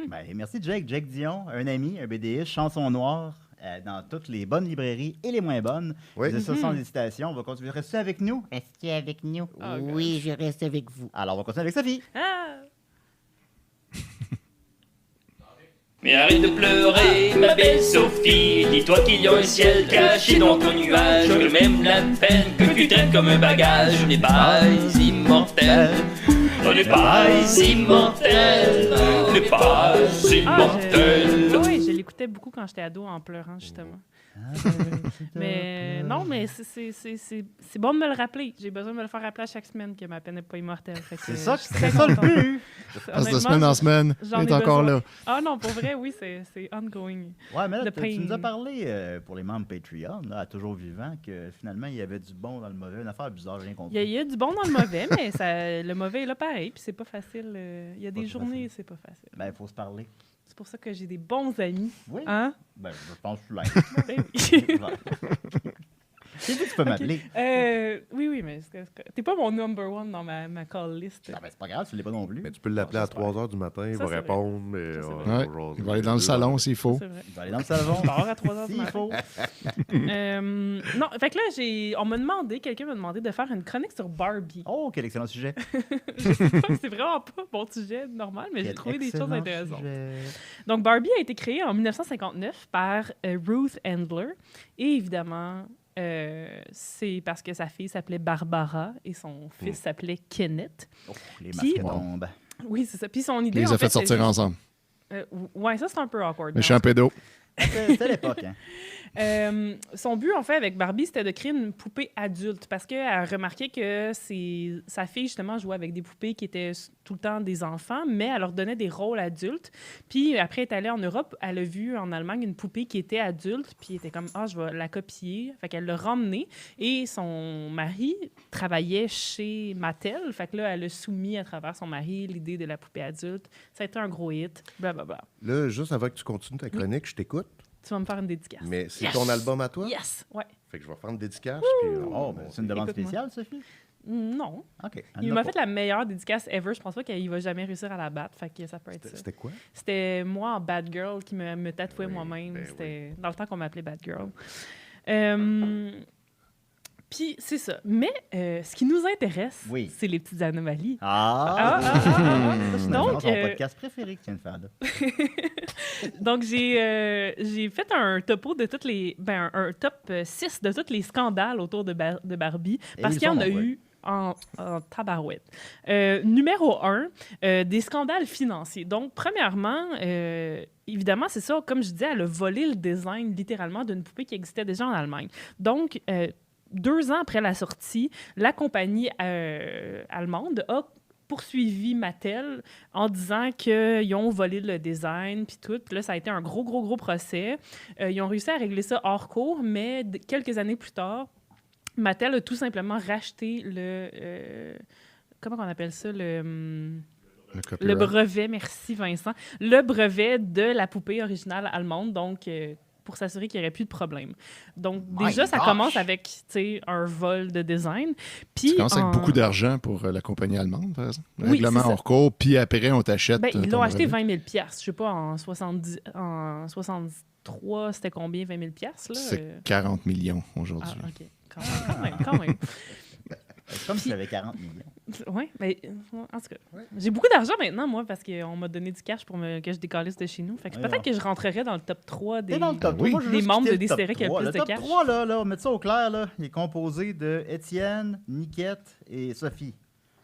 Ben, merci, Jake. Jake Dion, un ami, un BDiste, chanson noire, dans toutes les bonnes librairies et les moins bonnes. Oui. C'est ça sans hésitation. On va continuer. Restez avec nous. Restez avec nous. Oh, Oui, je reste avec vous. Alors, on va continuer avec Sophie. Ah! Mais arrête de pleurer, ma belle Sophie. Dis-toi qu'il y a un ciel caché dans ton nuage. Que même la peine que tu traites comme un bagage. On n'est pas immortel. On n'est pas immortel. On n'est pas immortel. Oui, je l'écoutais beaucoup quand j'étais ado en pleurant, justement. Mais non, mais c'est bon de me le rappeler. J'ai besoin de me le faire rappeler à chaque semaine que ma peine n'est pas immortelle. C'est ça le but. Passe de semaine en semaine, j'en il ai est encore besoin. là. Ah non, pour vrai, oui, c'est ongoing. Ouais, mais là, Le tu nous as pain. parlé pour les membres Patreon, là, à Toujours Vivant, que finalement, il y avait du bon dans le mauvais. Une affaire bizarre, j'ai rien compris. Il y a du bon dans le mauvais, mais le mauvais est là pareil, puis c'est pas facile. Il y a Pas des tout journées, c'est pas facile. Ben, il faut se parler. C'est pour ça que j'ai des bons amis. Oui. Hein? Ben, je pense que Ben oui. C'est dit que tu peux m'appeler. Oui, mais t'es pas mon number one dans ma call list. Ah, ben, c'est pas grave, tu l'es pas non plus. Mais tu peux l'appeler à J'espère. 3 h du matin, il Ça, va c'est vrai. répondre. Et, Ça, c'est on vrai. Ouais, va jaser. il va aller dans le salon s'il faut. C'est vrai. Il va aller dans le salon. Je dors à 3 heures du S'il matin. faut. Non, fait que là, on m'a demandé, quelqu'un m'a demandé de faire une chronique sur Barbie. Oh, quel excellent sujet. C'est vraiment pas mon sujet normal, mais j'ai Quel trouvé des choses excellent intéressantes. sujet. Donc, Barbie a été créée en 1959 par Ruth Handler. Et évidemment, c'est parce que sa fille s'appelait Barbara et son fils s'appelait Kenneth. Oh, les Puis- masques tombent. Oui, c'est ça. Puis son idée, Il les en a fait c'est sortir juste- ensemble. Ouais, ça, c'est un peu awkward. Mais je suis un pédo. C'était l'époque, hein. Son but, en fait, avec Barbie, c'était de créer une poupée adulte parce qu'elle a remarqué que sa fille, justement, jouait avec des poupées qui étaient tout le temps des enfants, mais elle leur donnait des rôles adultes. Puis après, elle est allée en Europe, elle a vu en Allemagne une poupée qui était adulte, puis elle était comme « Ah, je vais la copier ». Fait qu'elle l'a ramenée et son mari travaillait chez Mattel. Fait que là, elle a soumis à travers son mari l'idée de la poupée adulte. Ça a été un gros hit, blablabla. Là, juste avant que tu continues ta chronique, je t'écoute. Tu vas me faire une dédicace. Mais c'est Yes! ton album à toi? Yes! Ouais. Fait que je vais faire une dédicace. Puis, Oh, ben, c'est une demande Écoute-moi. spéciale, Sophie? Non. OK. Il m'a fait la meilleure dédicace ever. Je pense pas qu'il va jamais réussir à la battre. Fait que ça peut être ça. C'était quoi? C'était moi en Bad Girl qui me tatouait Oui, moi-même. ben C'était dans le temps qu'on m'appelait Bad Girl. Puis c'est ça. Mais ce qui nous intéresse, Oui. c'est les petites anomalies. Ah! C'est Donc, ton podcast préféré que tu viens de faire, là. Donc, j'ai fait un topo de toutes les... Ben, un top 6 de tous les scandales autour de Barbie. Et Parce ils qu'il y en sont a nombreux. eu en tabarouette. Numéro 1, des scandales financiers. Donc, premièrement, évidemment, c'est ça, comme je disais, elle a volé le design littéralement d'une poupée qui existait déjà en Allemagne. Donc, 2 ans après la sortie, la compagnie allemande a poursuivi Mattel en disant qu'ils ont volé le design puis tout. Puis là, ça a été un gros procès. Ils ont réussi à régler ça hors cours, mais quelques années plus tard, Mattel a tout simplement racheté comment on appelle ça? Le brevet, merci Vincent. Le brevet de la poupée originale allemande, donc pour s'assurer qu'il n'y aurait plus de problème. Donc déjà, ça commence avec, tu sais, un vol de design. Puis Tu commences avec beaucoup d'argent pour la compagnie allemande, par exemple. Le Oui, règlement c'est ça. hors cours, puis après, on t'achète. Ben, ils ton l'ont acheté brevet. 20 000 $. Je sais pas, en 63, c'était combien, 20 000 $? Là? C'est 40 millions aujourd'hui. OK. Quand même. C'est comme si tu avais 40 millions. Oui, mais en tout cas, j'ai beaucoup d'argent maintenant, moi, parce qu'on m'a donné du cash pour que je décalisse de chez nous. Fait que peut-être que je rentrerais dans le top 3 des... T'es dans le top oui. 3. Moi, je veux Des juste membres quitter de le top Décideret qui a le 3. plus Le de top cash. 3, là, on va mettre ça au clair, là. Il est composé de Étienne, Niquette et Sophie.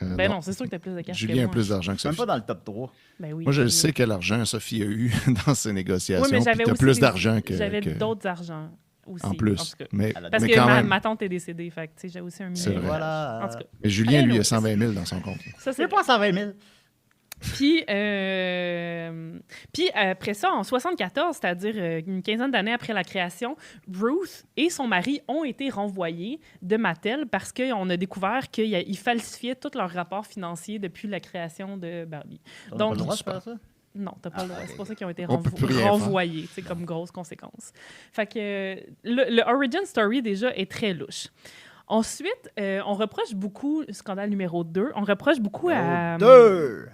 Ben non, c'est sûr que t'as plus de cash que Julien a moi. plus d'argent que Je suis même Sophie. pas dans le top 3. Ben oui. Moi, je le sais quel argent Sophie a eu dans ses négociations. Oui, mais j'avais puis t'as aussi plus d'argent que... J'avais que- d'autres argents aussi. En plus. En tout cas. Mais, Parce mais que quand même. ma tante est décédée, fait que tu sais, j'avais aussi un million. C'est vrai. Voilà. En tout cas. Mais Julien, lui, Anyways. a 120 000 dans son compte. Ça, C'est pas 120 000. Puis après ça, en 74, c'est-à-dire une quinzaine d'années après la création, Ruth et son mari ont été renvoyés de Mattel parce qu'on a découvert qu'ils falsifiaient tous leurs rapports financiers depuis la création de Barbie. On a Donc, pas le droit de faire ça? non, t'as pas le droit. C'est pour ça qu'ils ont été On peut plus rien renvoyés, c'est comme grosse conséquence. Fait que le origin story, déjà, est très louche. Ensuite, on reproche beaucoup, scandale numéro 2, on reproche beaucoup à... 2!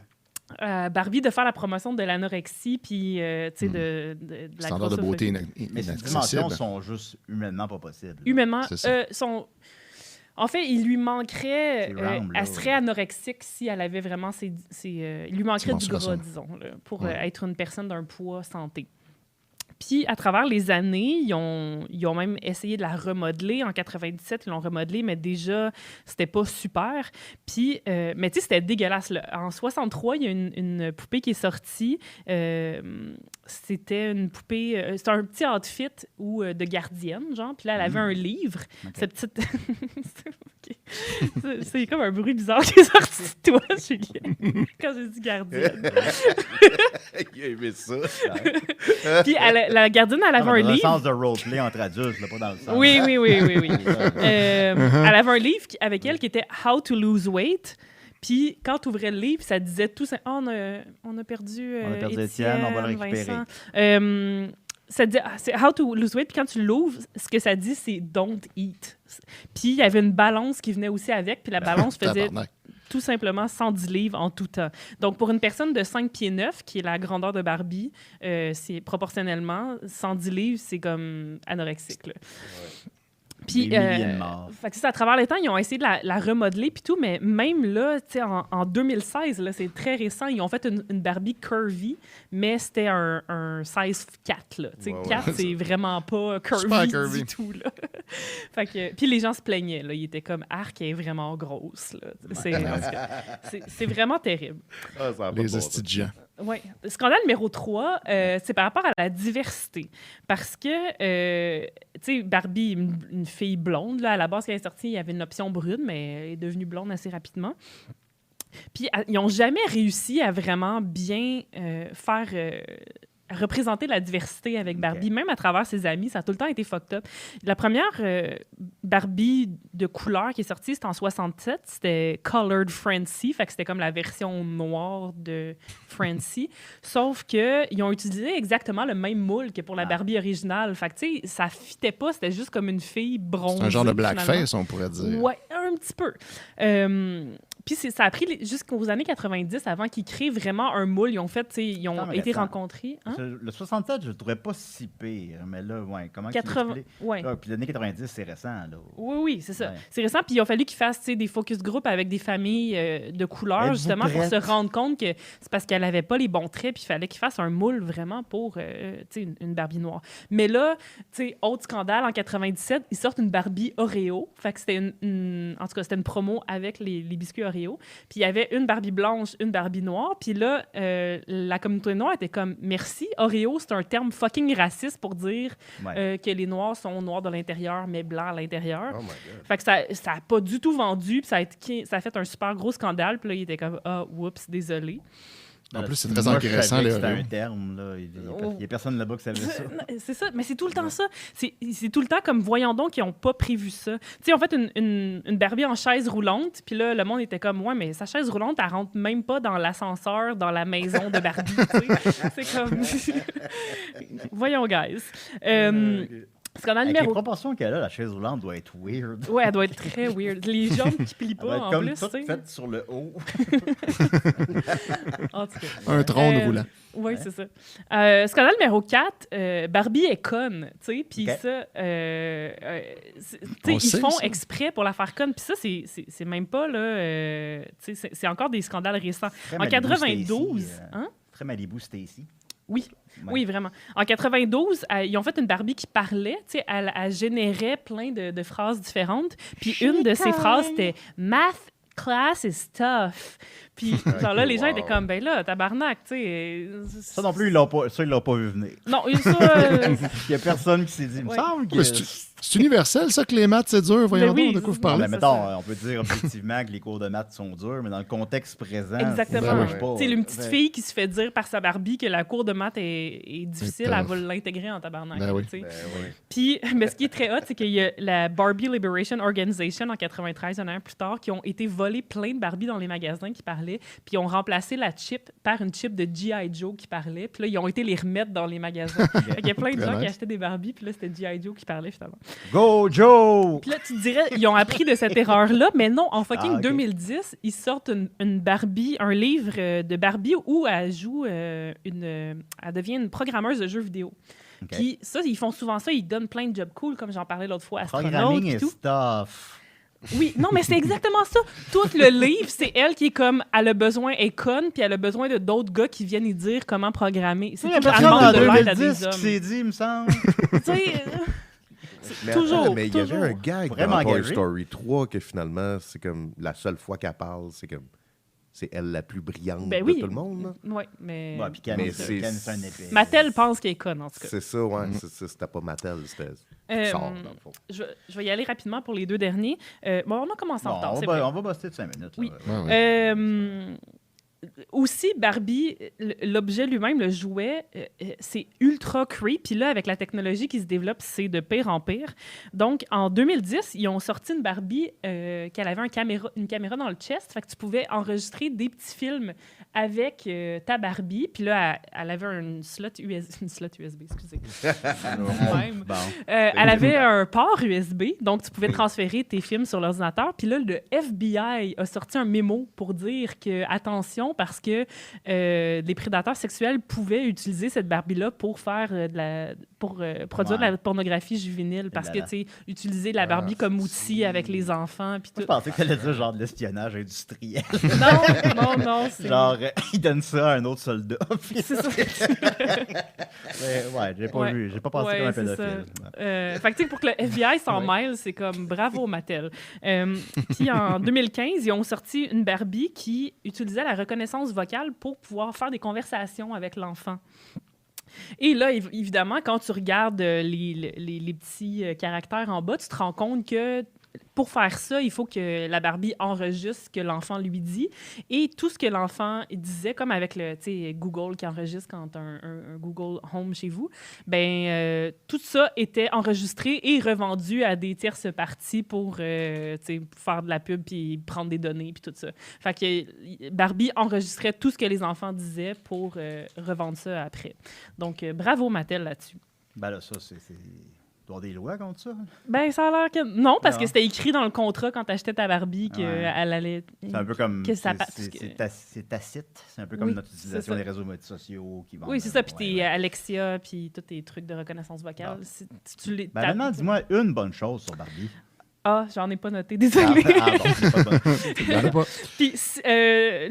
Barbie de faire la promotion de l'anorexie puis tu sais de la Standard de beauté Mais ces inaccessible. dimensions sont juste humainement pas possibles. là. humainement C'est ça. en fait, il lui manquerait C'est round, là, elle serait anorexique si elle avait vraiment il lui manquerait du gras, menstruations. disons, là, pour Ouais. être une personne d'un poids santé. Puis, à travers les années, ils ont même essayé de la remodeler. En 97, ils l'ont remodelée, mais déjà, c'était pas super. Puis, mais tu sais, c'était dégueulasse, là. En 63, il y a une poupée qui est sortie. C'était une poupée... c'était un petit outfit de gardienne, genre. Puis là, elle avait un livre. Ok. Cette petite... Ok. C'est comme un bruit bizarre qui est sorti de toi, Julien, quand j'ai dit gardienne. Il a aimé ça. Puis la gardienne, elle avait Dans un le livre. sens de roleplay entre adultes, là, pas dans le sens. Oui. Elle avait un livre avec elle qui était How to Lose Weight. Puis quand tu ouvrais le livre, ça disait tout ça. Oh, on a perdu On a perdu Étienne, on va le récupérer. Vincent. Ça dit, c'est How to Lose Weight. Puis quand tu l'ouvres, ce que ça dit, c'est Don't Eat. Puis il y avait une balance qui venait aussi avec. Puis la balance faisait Tabarnak. tout simplement 110 livres en tout temps. Donc, pour une personne de 5 pieds 9, qui est la grandeur de Barbie, c'est proportionnellement, 110 livres, c'est comme anorexique. Là. Puis, Des milliers de morts. fait que c'est ça, à travers les temps, ils ont essayé de la remodeler puis tout, mais même là, tu sais, en 2016, là, c'est très récent, ils ont fait une Barbie curvy, mais c'était un size 4. Là. Tu sais, Ouais, 4, c'est vraiment pas Super curvy, curvy. du tout. Là. Fait que, puis les gens se plaignaient. Là. Ils étaient comme, arc, elle est vraiment grosse. Là. C'est vraiment terrible. Ah, ça a pas de Les bon hosties de gens. Oui. Scandale numéro 3, c'est par rapport à la diversité. Parce que, tu sais, Barbie, une fille blonde, là, à la base, quand elle est sortie, il y avait une option brune, mais elle est devenue blonde assez rapidement. Puis, ils n'ont jamais réussi à vraiment bien à représenter la diversité avec Barbie, même à travers ses amis. Ça a tout le temps été fucked up. La première Barbie de couleur qui est sortie, c'était en 67. C'était Colored Francie. Fait que c'était comme la version noire de Francie. Sauf qu'ils ont utilisé exactement le même moule que pour la Barbie originale. Fait que, tu sais, ça fitait pas. C'était juste comme une fille bronzée. C'est un genre de finalement. blackface, on pourrait dire. Ouais, un petit peu. Puis ça a pris jusqu'aux années 90 avant qu'ils créent vraiment un moule. Ils ont fait, tu sais, ils ont Attends, mais été attends. rencontrés. Hein? Le 67, je le trouvais pas si pire, mais là, ouais, comment 80, tu ouais. Puis l'année 90, c'est récent, là. Oui, c'est ça. Ouais. C'est récent, puis il a fallu qu'ils fassent tu sais, des focus group avec des familles de couleurs, Êtes-vous justement, pour se prête? rendre compte que c'est parce qu'elle n'avait pas les bons traits, puis il fallait qu'ils fassent un moule vraiment pour tu sais, une Barbie noire. Mais là, tu sais, autre scandale, en 97, ils sortent une Barbie Oreo. Fait que c'était en tout cas, c'était une promo avec les biscuits Oreo. Puis il y avait une Barbie blanche, une Barbie noire. Puis là, la communauté noire était comme « Merci, Oreo, c'est un terme fucking raciste pour dire Ouais. que les noirs sont noirs de l'intérieur, mais blancs à l'intérieur. Oh my God. Fait que ça a pas du tout vendu, puis ça a fait un super gros scandale. Puis là, il était comme « Ah, oups, désolé. » En plus, c'est très Moi, intéressant, je savais que les c'était Oreos. un terme, là. Il n'y a personne là-bas qui savait ça. C'est ça, mais c'est tout le temps ça. C'est tout le temps comme, voyons donc, qu'ils n'ont pas prévu ça. Tu sais, en fait, une Barbie en chaise roulante, puis là, le monde était comme, ouais, mais sa chaise roulante, elle rentre même pas dans l'ascenseur, dans la maison de Barbie. Tu sais. C'est comme... Voyons, guys. Scandale Avec les numéro... proportions qu'elle a, la chaise roulante doit être weird. Ouais, elle doit être très weird. Les jambes qui plient Elle doit pas, être en comme plus, toute tu sais. faite sur le haut. En tout cas. Un trône roulant. Oui, c'est ça. Scandale numéro 4, Barbie est conne, tu sais, puis Ok. ça, tu On sais, sait, ils font ça. exprès pour la faire conne, puis ça, c'est même pas, là, tu sais, c'est encore des scandales récents. Très En Malibu 92, Stacy, hein? Très Malibu Stacy. Oui. Ouais. Oui, vraiment. En 92, ils ont fait une Barbie qui parlait, tu sais, elle générait plein de phrases différentes, puis une de ces phrases, c'était « Math class is tough ». Puis, genre là, les gens étaient comme « Ben là, tabarnak, tu sais... » Ça non plus, ils l'ont pas vu venir. Non, ça... Il y a personne qui s'est dit, il me Ouais. semble que... Ouais, c'est universel, ça, que les maths, c'est dur. Voyons oui, donc de quoi vous Bon, parlez. mais c'est mettons, ça. on peut dire objectivement que les cours de maths sont durs, mais dans le contexte présent, Exactement. ça marche pas. Tu sais, une petite Ouais. fille qui se fait dire par sa Barbie que la cour de maths est difficile, C'est elle tough. va l'intégrer en tabarnak. Ben oui. tu sais. Ben oui. Puis, mais ce qui est très hot, c'est qu'il y a la Barbie Liberation Organization en 93, un an plus tard, qui ont été volés plein de Barbie dans les magasins qui parlaient, puis ils ont remplacé la chip par une chip de G.I. Joe qui parlait, puis là, ils ont été les remettre dans les magasins. Fait qu'il y a plein de Très gens qui nice. achetaient des Barbie, puis là, c'était G.I. Joe qui parlait finalement. Go, Joe! Puis là, tu te dirais, ils ont appris de cette erreur-là, mais non, en fucking Ah, ok. 2010, ils sortent une Barbie, un livre de Barbie où elle joue elle devient une programmeuse de jeux vidéo. Ok. Puis ça, ils font souvent ça, ils donnent plein de jobs cool, comme j'en parlais l'autre fois, astronaute Programming et is tout. tough. Oui, non, mais c'est exactement ça. Tout le livre, c'est elle qui est comme, elle a besoin, elle est conne, puis elle a besoin de d'autres gars qui viennent lui dire comment programmer. C'est Il y a tout, elle personne en demande de l'aide à 2010 des hommes. qui s'est dit, il me semble. Tu sais, Mais toujours, attends, mais il y avait toujours. un gag Vraiment dans Toy engagé. Story 3 que finalement, c'est comme la seule fois qu'elle parle, c'est comme c'est elle la plus brillante Ben de oui. tout le monde. là. Oui, mais... Ouais, puis Ken, Mais c'est c'est- un épée. Mattel pense qu'elle est conne, en tout cas. C'est ça, ouais. C'était pas Mattel, c'était Euh, Pixar, dans le fond. je vais y aller rapidement pour les deux derniers. Bon, on a commencé en Bon, retard, c'est on vrai. va buster de 5 minutes. là. Oui. Ouais, ouais. Aussi, Barbie, l'objet lui-même, le jouet, c'est ultra creepy. Puis là, avec la technologie qui se développe, c'est de pire en pire. Donc, en 2010, ils ont sorti une Barbie qu'elle avait une caméra dans le chest. Fait que tu pouvais enregistrer des petits films avec ta Barbie. Puis là, elle avait une slot USB, excusez. Même. Bon. Elle avait un port USB, donc tu pouvais transférer tes films sur l'ordinateur. Puis là, le FBI a sorti un mémo pour dire que, attention, parce que les prédateurs sexuels pouvaient utiliser cette Barbie-là pour faire produire de la pornographie juvénile. Parce que, là. tu sais, utiliser la Barbie comme outil avec les enfants. Puis Je tout. pensais que tu allais dire genre de l'espionnage industriel. Non, c'est... Genre, il donne ça à un autre soldat. C'est ça. Ouais, j'ai pas Ouais. vu. J'ai pas pensé Ouais, comme un c'est pédophile. Fait que, tu sais, pour que le FBI s'en mêle, c'est comme bravo Mattel. Puis en 2015, ils ont sorti une Barbie qui utilisait la reconnaissance vocale pour pouvoir faire des conversations avec l'enfant. Et là, évidemment, quand tu regardes les petits caractères en bas, tu te rends compte que pour faire ça, il faut que la Barbie enregistre ce que l'enfant lui dit. Et tout ce que l'enfant disait, comme avec le Google qui enregistre quand tu as un Google Home chez vous, tout ça était enregistré et revendu à des tierces parties pour faire de la pub puis prendre des données puis tout ça. Fait que Barbie enregistrait tout ce que les enfants disaient pour revendre ça après. Donc, bravo Mattel là-dessus. Ben là, ça, c'est. Il doit y avoir des lois contre ça. Ben, ça a l'air que... Non, parce Non. que c'était écrit dans le contrat quand tu achetais ta Barbie qu'elle Ouais. allait... C'est un peu comme. Que ça C'est tacite. C'est un peu comme Oui, notre c'est utilisation ça. des réseaux sociaux qui vendent. Oui, c'est ça. Puis ouais, tes ouais. Alexia, puis tous tes trucs de reconnaissance vocale. Bon. Tu les... Ben maintenant, dis-moi une bonne chose sur Barbie. Ah, j'en ai pas noté, désolé. Bon, c'est pas bon. Il y en a pas. Puis,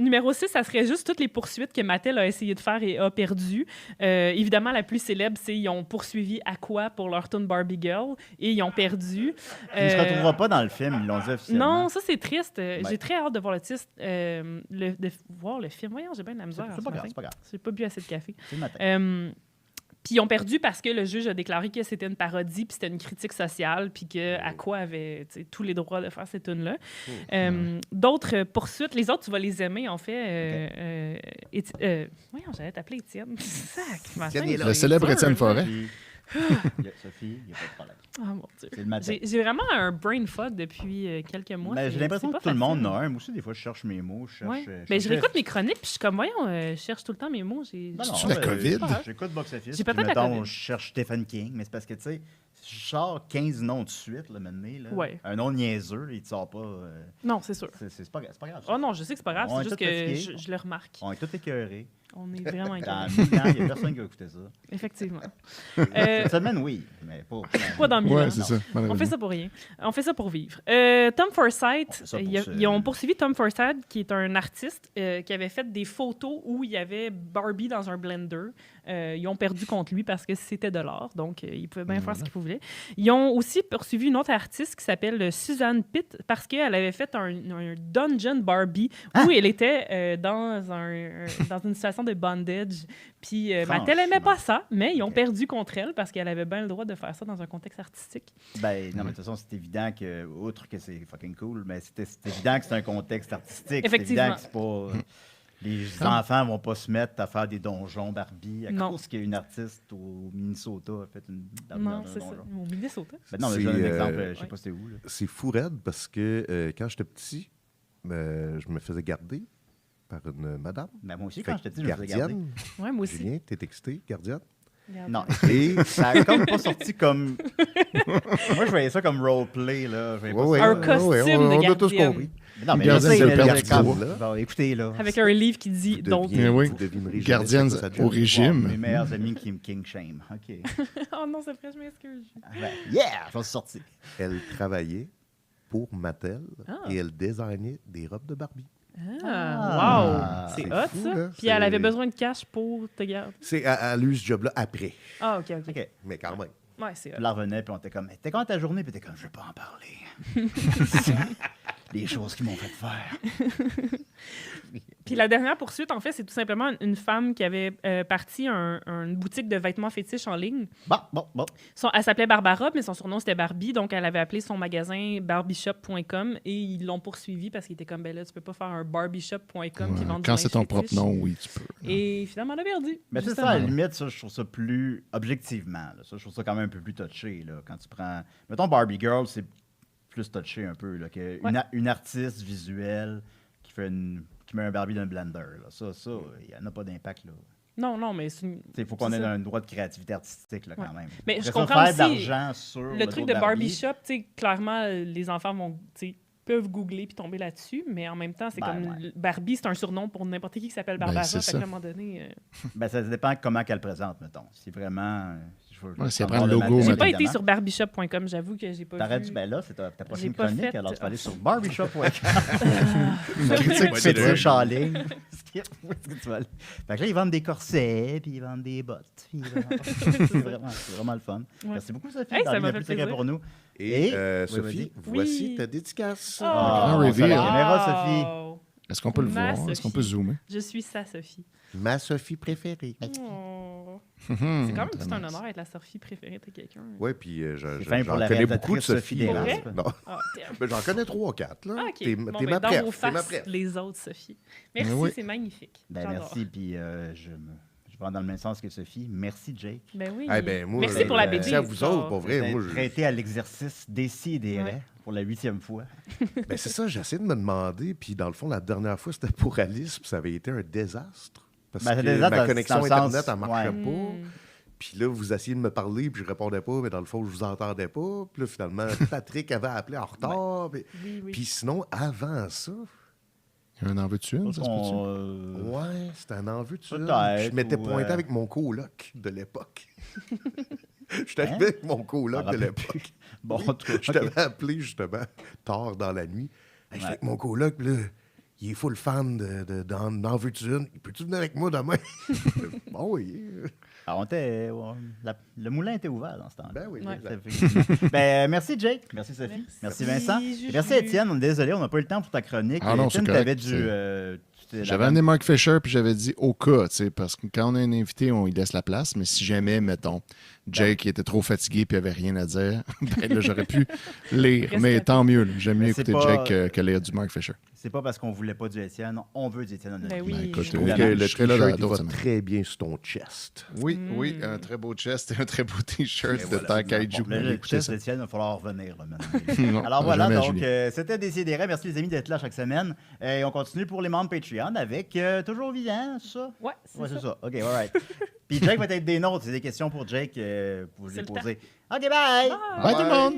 numéro 6, ça serait juste toutes les poursuites que Mattel a essayé de faire et a perdues. Évidemment, la plus célèbre, c'est qu'ils ont poursuivi Aqua pour leur tune Barbie Girl et ils ont perdu. Il ne se retrouvera pas dans le film, ils l'ont dit officiellement. Non, ça, c'est triste. J'ai très hâte de voir le titre, de voir le film. Voyons, j'ai bien de la misère. C'est pas grave, c'est pas grave. J'ai pas bu assez de café. C'est le matin. Puis ils ont perdu parce que le juge a déclaré que c'était une parodie, puis c'était une critique sociale, puis que Aqua avait tous les droits de faire cette tune-là. D'autres poursuites, les autres, tu vas les aimer, en fait. Voyons, j'allais t'appeler Étienne. Sac, Étienne, il est là. Le célèbre Étienne Forêt. Sophie, il n'y a pas de problème. Ah, mon Dieu. C'est le matin. J'ai vraiment un brain fog depuis quelques mois. Mais j'ai C'est- l'impression c'est que pas tout le monde facile. en a un. Moi aussi, des fois, je cherche mes mots. Ouais. Ben, je réécoute mes chroniques, puis je suis comme, voyons, je cherche tout le temps mes mots. C'est-tu la COVID? J'écoute Box Office. J'ai puis peut-être la mettons, COVID. je cherche Stephen King, mais c'est parce que, tu sais, si je sors 15 noms de suite, là, maintenant, là, Ouais. un nom niaiseux, là, il ne te sort pas. Non, c'est sûr. C'est pas grave. Oh non, je sais que c'est pas grave, On c'est est juste tous que fatigués. je le remarque. On est tous écœurés. On est vraiment Dans inquiets. 1000 ans, il n'y a personne qui va écouter ça. Effectivement. Cette semaine, oui, mais pas. Pas dans 1000 ans. Ouais, c'est ça. On fait malheureusement. ça pour rien. On fait ça pour vivre. Tom Forsythe, fait ça pour ils ont poursuivi Tom Forsythe, qui est un artiste qui avait fait des photos où il y avait Barbie dans un blender. Ils ont perdu contre lui parce que c'était de l'art, donc ils pouvaient bien faire ce qu'ils voulaient. Ils ont aussi poursuivi une autre artiste qui s'appelle Suzanne Pitt parce qu'elle avait fait un dungeon Barbie où elle était dans une situation de bondage. Puis elle aimait pas ça, mais ils ont perdu contre elle parce qu'elle avait bien le droit de faire ça dans un contexte artistique. Ben, non, mais de toute façon, c'est évident que, outre que c'est fucking cool, mais c'est évident que c'est un contexte artistique. C'est Effectivement. évident que c'est pas. Les enfants vont pas se mettre à faire des donjons Barbie à Non. cause qu'il y a une artiste au Minnesota a fait une dans Non, un c'est ça. donjon. Au Minnesota. Ben non, mais C'est, je donne un exemple, je sais ouais. pas c'était où. Là. C'est fou raide parce que quand j'étais petit, je me faisais garder par une madame. Ben, moi aussi, Fait quand j'étais petit, je me faisais garder. gardienne. Ouais, moi aussi. Julien, t'es excité, gardienne? Regarde. Non, Et ça a comme pas sorti comme. Moi, je voyais ça comme roleplay, là. Je voyais pas Ouais, ça- Un costume on de a tous gardienne. compris. Non, mais Gardienne, là, c'est c'est le le père comme du là. Bon, écoutez, là. Avec un livre qui dit Vous donc. deviez- oui. vous devinerez jamais Gardienne c'est quoi ça au job. régime. Mes meilleurs amis qui me king shame. OK. Oh non, c'est vrai, je m'excuse. Ben, yeah! Je vais sortir. Elle travaillait pour Mattel Ah. et elle désignait des robes de Barbie. Ah, wow! C'est C'est hot, fou, ça. là. Puis elle avait C'est- besoin de cash pour te garder. Elle a eu ce job-là après, Ah, OK. OK. mais quand même. Ouais, c'est Puis hot. là, revenait, puis on était comme, t'es quand ta journée? Puis t'es comme, je veux pas en parler. Les choses qui m'ont fait faire. Puis la dernière poursuite, en fait, c'est tout simplement une femme qui avait parti une boutique de vêtements fétiches en ligne. Bon. Elle s'appelait Barbara, mais son surnom, c'était Barbie. Donc, elle avait appelé son magasin barbieshop.com et ils l'ont poursuivi parce qu'il était comme, ben là, tu peux pas faire un barbieshop.com puis Ouais, vendre du quand linge c'est ton propre fétiche. nom, oui, tu peux. Et finalement, on a perdu. Mais c'est justement. ça, à la limite, ça, je trouve ça plus objectivement. Là. Ça, je trouve ça quand même un peu plus touché. Là, quand tu prends. Mettons Barbie Girl, c'est plus touché un peu. Là, que Ouais. une artiste visuelle qui met un Barbie dans un blender. Là. Ça, il n'y en a pas d'impact. Là. Non, mais c'est une... Il faut qu'on C'est ait ça. un droit de créativité artistique là, quand Ouais. même. Mais Après je ça, comprends faire de aussi l'argent sur le truc de Barbie Shop, tu sais, clairement, les enfants vont, tu sais, peuvent googler puis tomber là-dessus, mais en même temps, c'est Ben, comme ouais. Barbie, c'est un surnom pour n'importe qui s'appelle Ben, Barbara. c'est fait ça. qu'à un moment donné, Ben, ça dépend comment qu'elle présente, mettons. Si vraiment. Ouais, si elle avoir prend le logo, matériel, j'ai pas été évidemment. sur barbieshop.com, j'avoue que j'ai pas T'aurais vu. dû, ben là, c'est ta prochaine pas chronique, fait- alors tu vas aller sur barbershop.com. critique Fétiche en ligne. Où est-ce que tu vas aller? Fait que là, ils vendent des corsets, puis ils vendent des bottes. Puis c'est vraiment le fun. Ouais. Merci beaucoup, Sophie. Hey, ça d'avoir m'a mis fait un petit secret plaisir. pour nous. Et Oui, Sophie, vas-y. voici Oui. ta dédicace. Oh! Grand on fait la reveal. caméra, Sophie. Wow! Est-ce qu'on peut le Ma voir? Est-ce qu'on Sophie. peut zoomer? Je suis sa Sophie. Ma Sophie préférée. Oh. C'est C'est quand même tout un honneur d'être la Sophie préférée de quelqu'un. Oui, puis C'est fin pour j'en la connais beaucoup de réalisatrice Sophie. Sophie là. Desmarais. Non. Ah, damn. Ben, j'en connais 3-4. Là. Ah, OK. T'es Bon, t'es ben, ma dans préf. vos T'es ma faces, préf. les autres, Sophie. Merci, oui. c'est magnifique. Ben, J'adore. merci, puis je vais dans le même sens que Sophie. Merci, Jake. Ben oui. Eh ben, moi, Merci pour la BD. merci à vous autres, pour vrai. Moi, D'être prêté à l'exercice d'Essie et des Ouais. raies pour la 8e fois. Ben, c'est ça, j'essaie de me demander. Puis, dans le fond, la dernière fois, c'était pour Alice, puis ça avait été un désastre. Parce Ben, que un désastre ma dans connexion le sens- Internet, elle marchait ouais. pas. Puis là, vous essayez de me parler, puis je répondais pas, mais dans le fond, je vous entendais pas. Puis là, finalement, Patrick avait appelé en retard. Oui, oui. Puis sinon, avant ça, Il y a un envie de tuer, ça se peut-tu? ouais, c'était un envie de ça. Peut-être, Je m'étais ou, pointé avec mon coloc de l'époque. J'étais Hein? arrivé avec mon coloc Je me de rappelle l'époque. Bon, Oui, en tout cas, je ok. t'avais appelé justement tard dans la nuit. J'étais Ouais. avec mon coloc, puis là, il est full fan d'en veux-tu une? Peux-tu venir avec moi demain? Bon, oui. Alors, le moulin était ouvert dans ce temps-là. Ben oui, Ouais. exact. Ben, merci, Jake. Merci, Sophie. Merci, Merci, Vincent. Juju. Merci, Étienne. On est désolé, on n'a pas eu le temps pour ta chronique. Ah non, Étienne, c'est correct, t'avais dû... c'est- J'avais amené Mark Fisher, puis j'avais dit au cas, tu sais, parce que quand on a un invité, on lui laisse la place. Mais si jamais, mettons, Jake était trop fatigué puis avait rien à dire, ben là, j'aurais pu lire. Reste Mais à- tant mieux. là. J'aime mieux Mais c'est écouter pas- Jake que lire du Mark Fisher. C'est pas parce qu'on voulait pas du Étienne, on veut du Étienne dans notre Ben vie. oui. Écoute, Je trouve oui, que je le serai là t-shirt, dans il d'autres va semaines. très bien sur ton chest. Oui, un très beau chest et un très beau t-shirt de Voilà. Tant Kaiju. Bon, le Écoutez chest ça. d'Étienne, il va falloir revenir. Là, maintenant. Non, Alors voilà, jamais, donc Julien. c'était Décidérez. Merci les amis d'être là chaque semaine. Et on continue pour les membres Patreon avec Toujours Vivant, c'est ça? Ouais, C'est ça. OK, all right. Puis Jake va être des nôtres. C'est des questions pour Jake pour vous C'est les le poser. OK, bye! Bye tout le monde!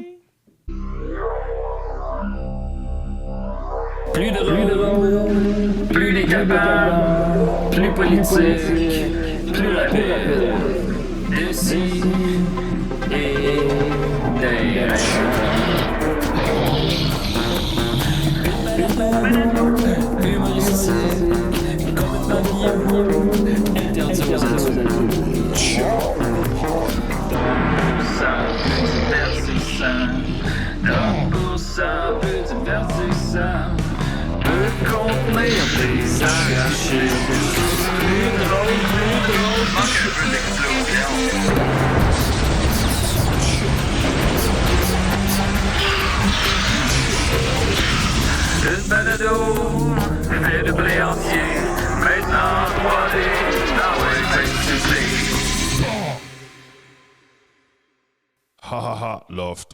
Plus de rôle, plus les capables, plus politique, plus rapide. D'ici et d'ailleurs. Humoristique, complètement interdit aux adultes. Ça plus divertissant. Donc pour ça, plus divertissant. Peut contenir des arachides. Plus drôle, manque un peu d'explosion. Une balado, fait de blé entier. Maintenant 3D, dans les festivités. Ha ha ha, Loft.